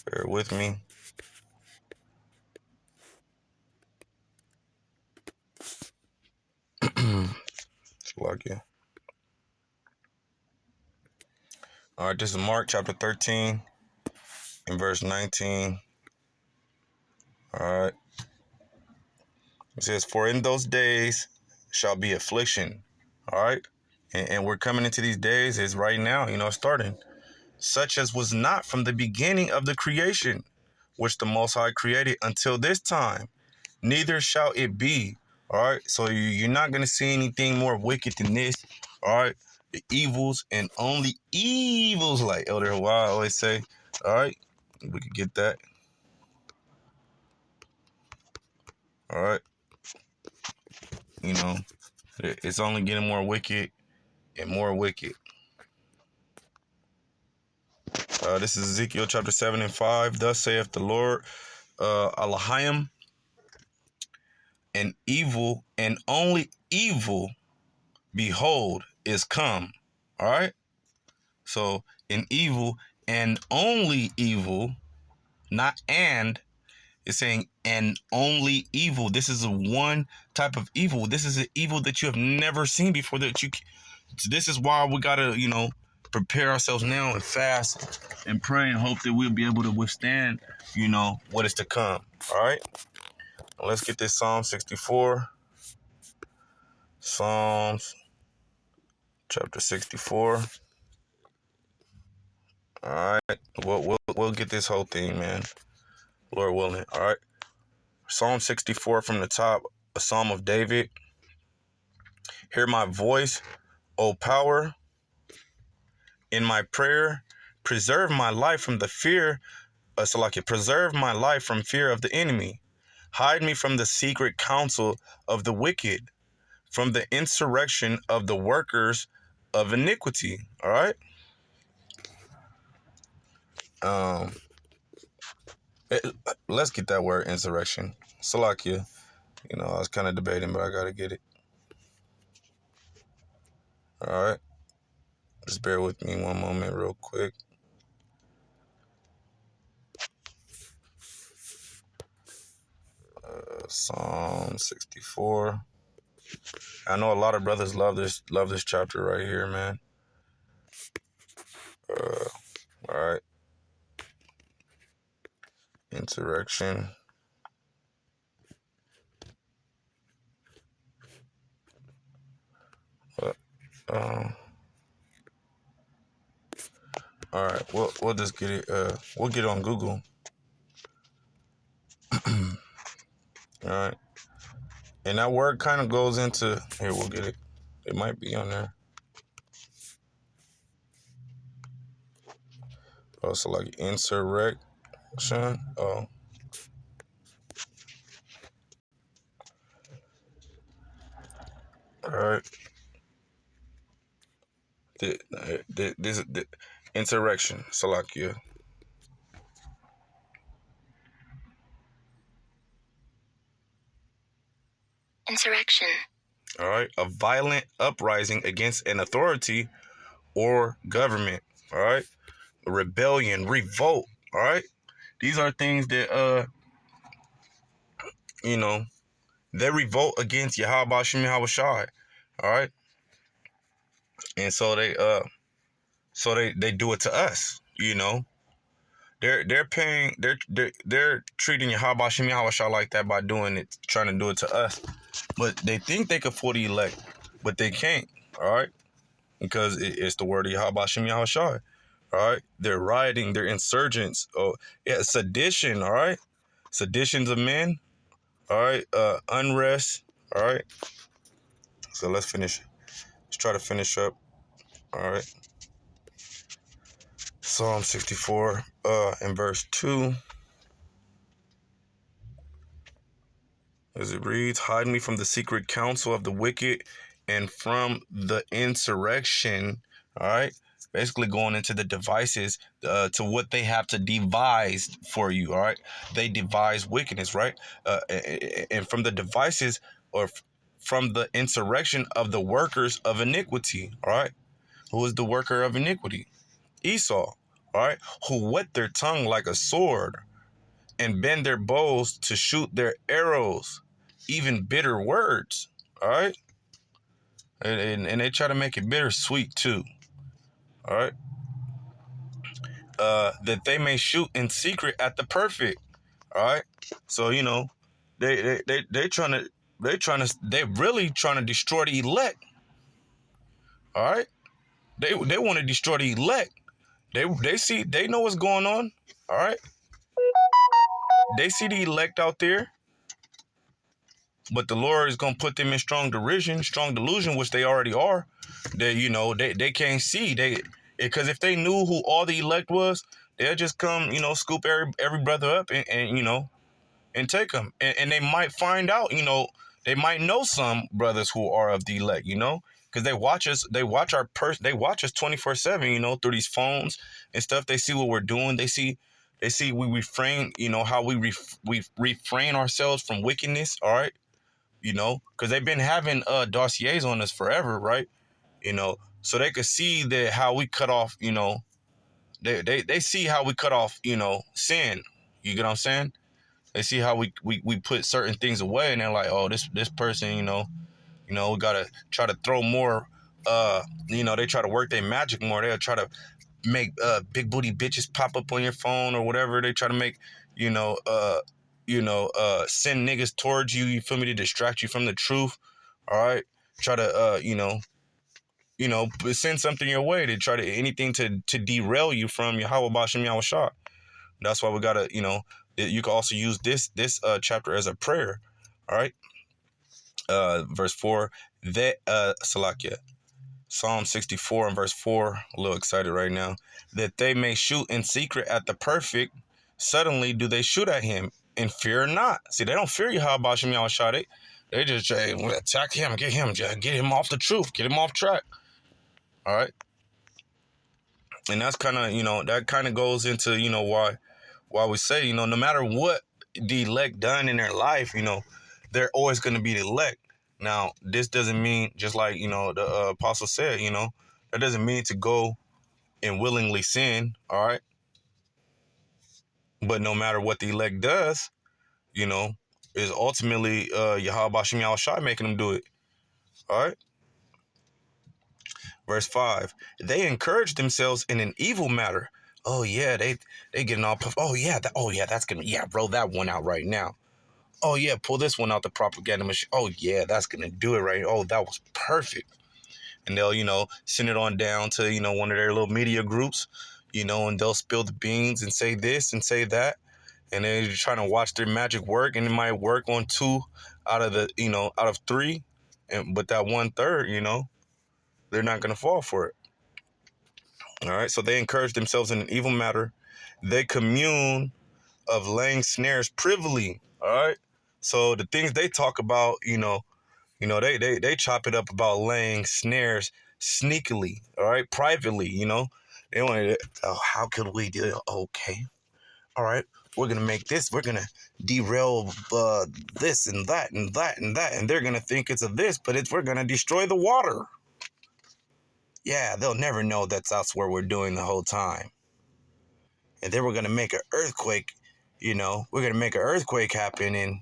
Bear with me. Slovakia. All right, this is Mark chapter 13 and verse 19. All right. It says, for in those days shall be affliction. All right. And we're coming into these days is right now, starting. Such as was not from the beginning of the creation, which the Most High created until this time, neither shall it be. All right. So you're not going to see anything more wicked than this. All right. The evils and only evils, like Elder Hawaii always say. All right. We could get that. All right. It's only getting more wicked and more wicked. This is Ezekiel chapter 7 and 5. Thus saith the Lord, Elohim, and evil and only evil, behold, is come. All right. So in evil and only evil, not and, it's saying and only evil. This is a one type of evil. This is an evil that you have never seen before. This is why we gotta, prepare ourselves now and fast and pray and hope that we'll be able to withstand, what is to come. All right. Let's get this Psalm 64. Psalms chapter 64. All right. We'll get this whole thing, man. Lord willing. All right. Psalm 64 from the top, a Psalm of David. Hear my voice, O power, in my prayer. Preserve my life from the fear. Preserve my life from fear of the enemy. Hide me from the secret counsel of the wicked, from the insurrection of the workers of iniquity. All right. Let's get that word insurrection. Salakia. You know, I was kind of debating, but I gotta get it. All right. Just bear with me one moment real quick. Psalm 64. I know a lot of brothers love this chapter right here, man. All right. Insurrection. All right. We'll just get it. We'll get it on Google. All right. And that word kind of goes into here. We'll get it. It might be on there. Oh, so like insurrection. Oh. All right. This insurrection. Salakia. Insurrection. All right. A violent uprising against an authority or government. All right. Rebellion, revolt. All right. These are things that you know, they revolt against Yahweh Shem Yahweh Shai. All right. And so they do it to us, you know. They're paying they're treating Yahweh Shem Yahweh Shai like that by doing it, trying to do it to us. But they think they could fully elect, but they can't, all right? Because it's the word of Yahweh Shem Yahweh Shai. All right. They're rioting, they're insurgents. Oh, yeah, sedition, all right? Seditions of men, all right, unrest, all right. So let's finish. Let's try to finish up. All right. Psalm 64, in verse 2. As it reads, hide me from the secret counsel of the wicked and from the insurrection. All right. Basically going into the devices to what they have to devise for you. All right. They devise wickedness, right? And from the devices or from the insurrection of the workers of iniquity. All right. Who is the worker of iniquity? Esau. All right. Who whet their tongue like a sword and bend their bows to shoot their arrows, even bitter words. All right. And they try to make it bittersweet too. All right. That they may shoot in secret at the perfect. All right. So, you know, they're really trying to destroy the elect. All right. They want to destroy the elect. They know what's going on. All right. They see the elect out there. But the Lord is going to put them in strong derision, strong delusion, which they already are. They can't see. Because if they knew who all the elect was, they'll just come, scoop every brother up and take them. And they might find out, they might know some brothers who are of the elect, because they watch us 24/7, through these phones and stuff. They see what we're doing. They see we refrain, how we refrain ourselves from wickedness. All right. Because they've been having dossiers on us forever, right? So they could see that how we cut off, they see how we cut off, sin. You get what I'm saying? They see how we put certain things away, and they're like, oh, this person, we gotta try to throw more. They try to work their magic more. They'll try to make big booty bitches pop up on your phone or whatever. They try to make, send niggas towards you, you feel me, to distract you from the truth. All right. Try to, send something your way to try to anything to derail you from Yahweh Bashem Yahushua. That's why we gotta, you can also use this chapter as a prayer. All right. Verse 4, Salakia. Psalm 64 and verse 4, a little excited right now. That they may shoot in secret at the perfect, suddenly do they shoot at him and fear not. See, they don't fear Yahweh Bashem Yahushua. They just say, attack him, get him off the truth, get him off track. All right. And that's kind of, that kind of goes into, why we say, no matter what the elect done in their life, they're always going to be the elect. Now, this doesn't mean, just like, the apostle said, that doesn't mean to go and willingly sin, all right? But no matter what the elect does, is ultimately Yahweh Bashem Yahushua making them do it, all right? Verse 5, they encourage themselves in an evil matter. Oh, yeah, they getting all puffed. Oh, yeah, that's going to, roll that one out right now. Oh, yeah, pull this one out the propaganda machine. Oh, yeah, that's going to do it right. Oh, that was perfect. And they'll, send it on down to, one of their little media groups, and they'll spill the beans and say this and say that. And they're trying to watch their magic work, and it might work on 2 out of 3. But that 1/3, they're not going to fall for it. All right. So they encourage themselves in an evil matter. They commune of laying snares privily. All right. So the things they talk about, they chop it up about laying snares sneakily, all right, privately, They want to, how could we do it? Okay, all right, we're going to make this, we're going to derail this and that and that and that, and they're going to think it's a this, but we're going to destroy the water. Yeah, they'll never know that's what we're doing the whole time. And then we're going to make an earthquake, we're going to make an earthquake happen, and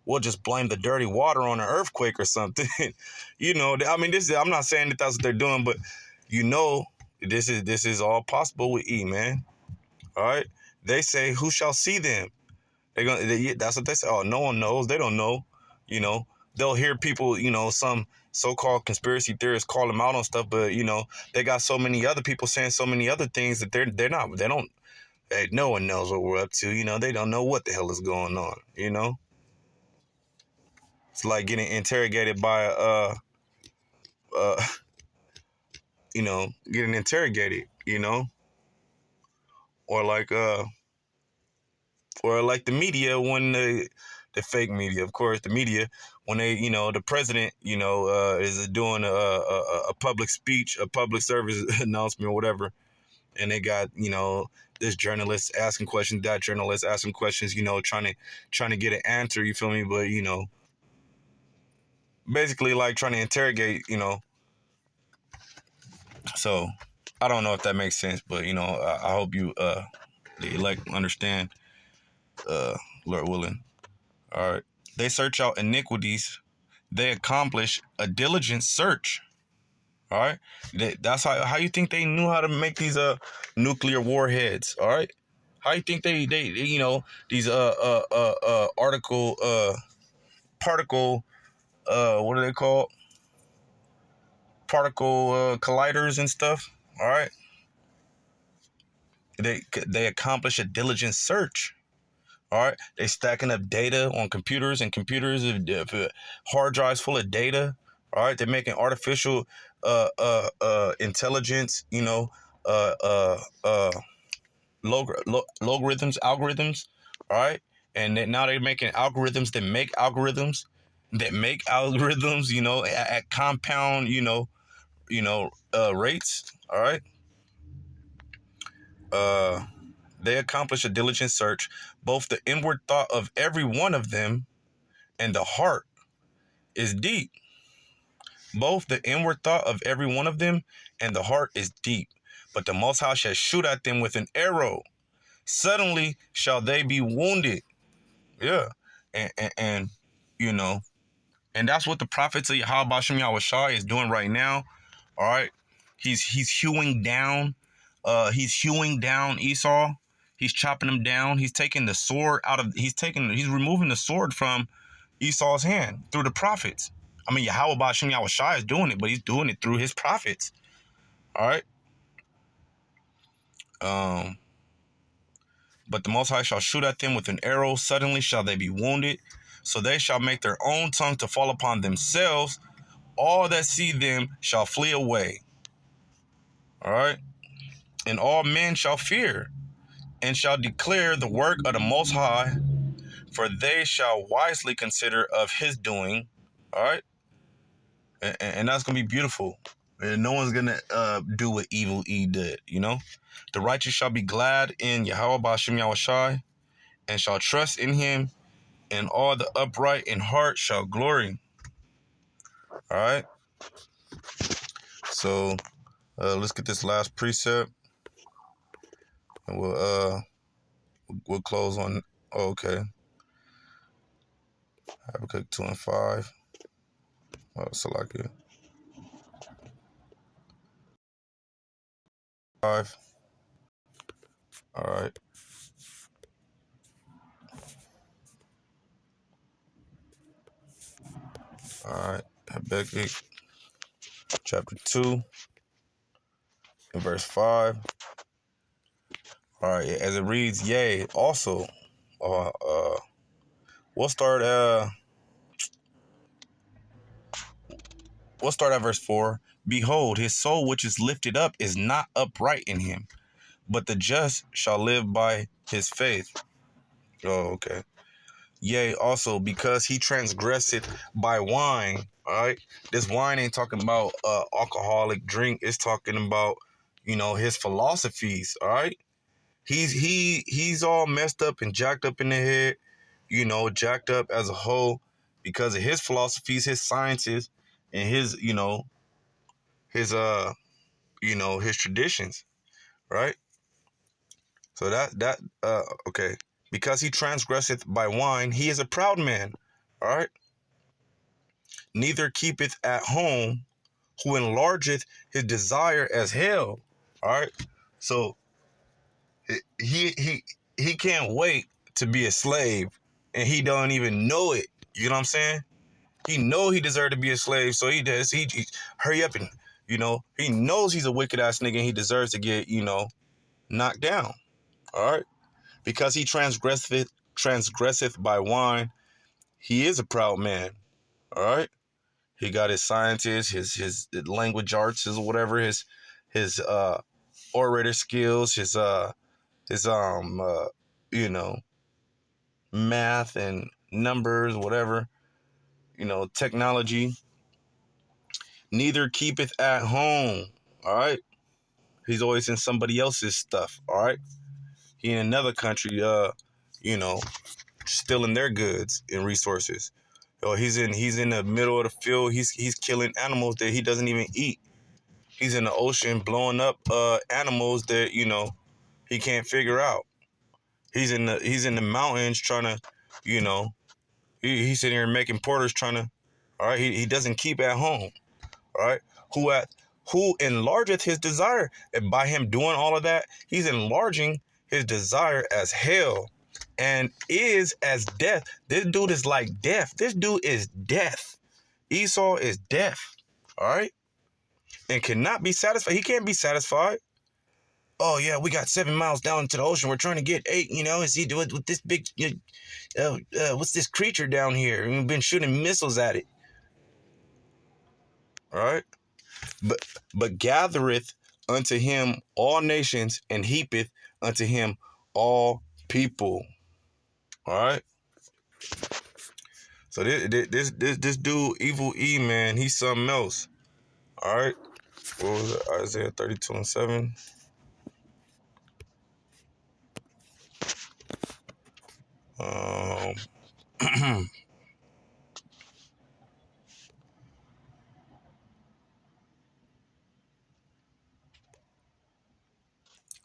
we'll just blame the dirty water on an earthquake or something. I'm not saying that's what they're doing, but this is all possible with E, man. All right. They say, who shall see them? That's what they say. Oh, no one knows. They don't know. They'll hear people, some so-called conspiracy theorists call them out on stuff, but they got so many other people saying so many other things that no one knows what we're up to. They don't know what the hell is going on. It's like getting interrogated by getting interrogated, or like the media when the fake media, of course, the media when they, the president, is doing a public speech, a public service announcement or whatever, and they got, this journalist asking questions, that journalist asking questions, trying to get an answer, you feel me? But basically like trying to interrogate, So I don't know if that makes sense, but I hope you the elect understand, Lord willing. All right. They search out iniquities. They accomplish a diligent search. All right. That's how you think they knew how to make these nuclear warheads. All right. How you think they these particle what are they called? Particle colliders and stuff. All right. They accomplish a diligent search. All right. They stacking up data on computers and computers, hard drives full of data. All right. They're making artificial intelligence, algorithms. All right. And now they're making algorithms that make algorithms at compound, rates. All right. They accomplish a diligent search, both the inward thought of every one of them and the heart is deep. Both the inward thought of every one of them and the heart is deep. But the Most High shall shoot at them with an arrow. Suddenly shall they be wounded. Yeah. And that's what the prophets of Yahweh Bashem Yahushua is doing right now. All right. He's hewing down. He's hewing down Esau. He's chopping them down. He's taking the sword out of. He's removing the sword from Esau's hand through the prophets. I mean, Yahweh Ba'Shem Yahweh Shai is doing it, but he's doing it through his prophets. All right. But the Most High shall shoot at them with an arrow. Suddenly shall they be wounded. So they shall make their own tongue to fall upon themselves. All that see them shall flee away. All right. And all men shall fear and shall declare the work of the Most High, for they shall wisely consider of his doing. All right. And that's going to be beautiful. And no one's going to do what evil E did, you know. The righteous shall be glad in Yahweh Ba'Shem Yahweh Shai, and shall trust in him, and all the upright in heart shall glory. All right. So let's get this last precept, and we'll close on. Oh, okay. Habakkuk 2 and 5. Salakia 5. All right. All right. Habakkuk chapter 2 and verse 5. All right. As it reads, yea, also, we'll start at verse 4. Behold, his soul which is lifted up is not upright in him, but the just shall live by his faith. Oh, okay. Yea, also, because he transgresseth by wine. All right. This wine ain't talking about alcoholic drink. It's talking about, his philosophies. All right. He's all messed up and jacked up in the head, jacked up as a whole because of his philosophies, his sciences, and his his traditions, right? So okay. Because he transgresseth by wine, he is a proud man, all right? Neither keepeth at home, who enlargeth his desire as hell, all right? So he can't wait to be a slave, and he don't even know it. You know what I'm saying? He know he deserved to be a slave, so he does. He hurry up and, he knows he's a wicked ass nigga and he deserves to get, knocked down. All right? Because he transgresseth by wine, he is a proud man. All right? He got his scientists, his language arts, his whatever, his orator skills, his math and numbers, whatever, technology. Neither keepeth at home. All right? He's always in somebody else's stuff. All right? He in another country, stealing their goods and resources. He's in the middle of the field. He's killing animals that he doesn't even eat. He's in the ocean blowing up animals that he can't figure out. He's in the mountains trying to, he's sitting here making porters trying to. All right, he doesn't keep at home. All right, who enlargeth his desire, and by him doing all of that, he's enlarging his desire as hell. And is as death. This dude is like death. This dude is death. Esau is death. All right? And cannot be satisfied. He can't be satisfied. Oh, yeah, we got 7 miles down into the ocean. We're trying to get 8, Is he doing with this big, what's this creature down here? We've been shooting missiles at it. All right? But gathereth unto him all nations and heapeth unto him all people. All right. So this dude, Evil E, man, he's something else. All right. What was it? Isaiah 32 and 7. All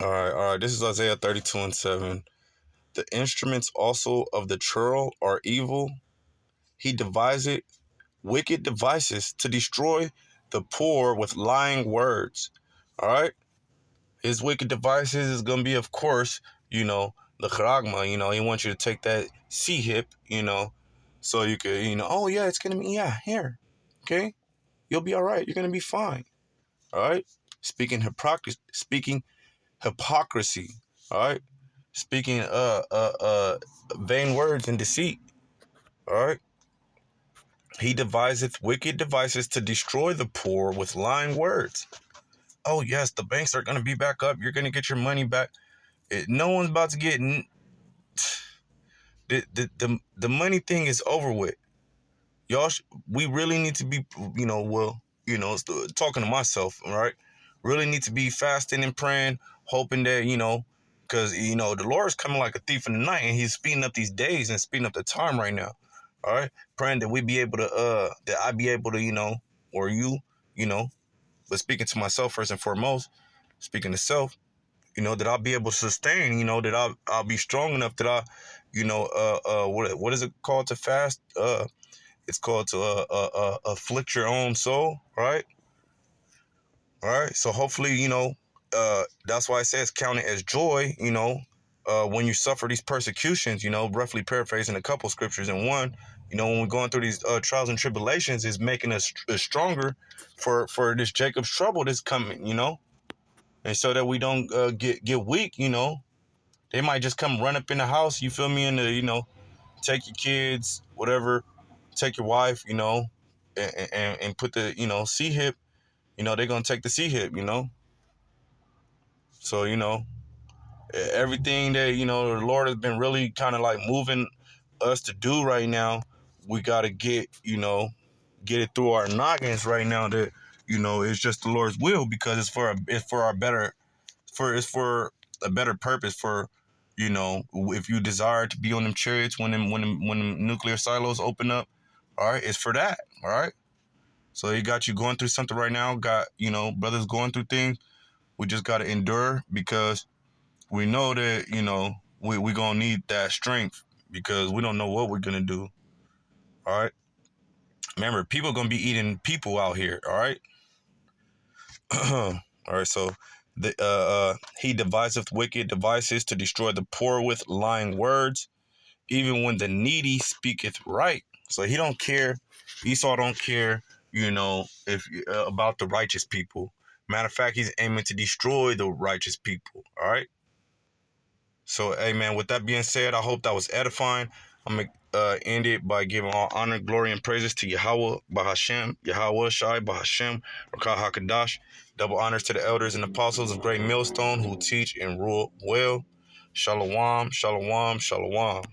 right. This is Isaiah 32 and 7. The instruments also of the churl are evil. He deviseth wicked devices to destroy the poor with lying words. All right. His wicked devices is going to be, of course, you know, the charagma, you know, he wants you to take that C-hip, you know, so you could, you know, oh yeah, it's gonna be, yeah, here, okay, you'll be all right, you're gonna be fine, all right. Speaking hypocrisy, all right. Speaking vain words and deceit, all right. He deviseth wicked devices to destroy the poor with lying words. Oh yes, the banks are gonna be back up. You're gonna get your money back. No one's about to get the money thing is over with. Y'all, we really need to be, you know, well, you know, talking to myself, all right? Really need to be fasting and praying, hoping that, you know, because, you know, the Lord's coming like a thief in the night, and he's speeding up these days and speeding up the time right now, all right? Praying that we be able to, that I be able to, you know, or you know, but speaking to myself first and foremost, speaking to self, you know, that I'll be able to sustain, you know, that I'll be strong enough that I, you know, what is it called to fast? It's called to afflict your own soul, right? All right. So hopefully, you know, that's why it says count it as joy, you know, when you suffer these persecutions, you know, roughly paraphrasing a couple scriptures in one, you know, when we're going through these trials and tribulations, is making us stronger for this Jacob's trouble that's coming, you know, and so that we don't get weak, you know. They might just come run up in the house, you feel me, and you know, take your kids, whatever, take your wife, you know, and put the, you know, C-hip, you know, they're going to take the C-hip, you know. So, you know, everything that, you know, the Lord has been really kind of like moving us to do right now, we got to get, you know, get it through our noggins right now that, you know, it's just the Lord's will, because it's for our better, it's for a better purpose, for, you know, if you desire to be on them chariots when them nuclear silos open up, all right, it's for that, all right. So he got you going through something right now, got, you know, brothers going through things. We just got to endure, because we know that, you know, we going to need that strength, because we don't know what we're going to do, all right. Remember, people are going to be eating people out here, all right. All right, so he deviseth wicked devices to destroy the poor with lying words, even when the needy speaketh right. So he don't care. Esau don't care, you know, if about the righteous people. Matter of fact, he's aiming to destroy the righteous people. All right. So, hey, man, with that being said, I hope that was edifying. I'm going to end it by giving all honor, glory, and praises to Yahweh, Bahashem, Yahweh Shai, Bahashem, Rakah HaKadosh. Double honors to the elders and apostles of Great Millstone who teach and rule well. Shalom, shalom, shalom.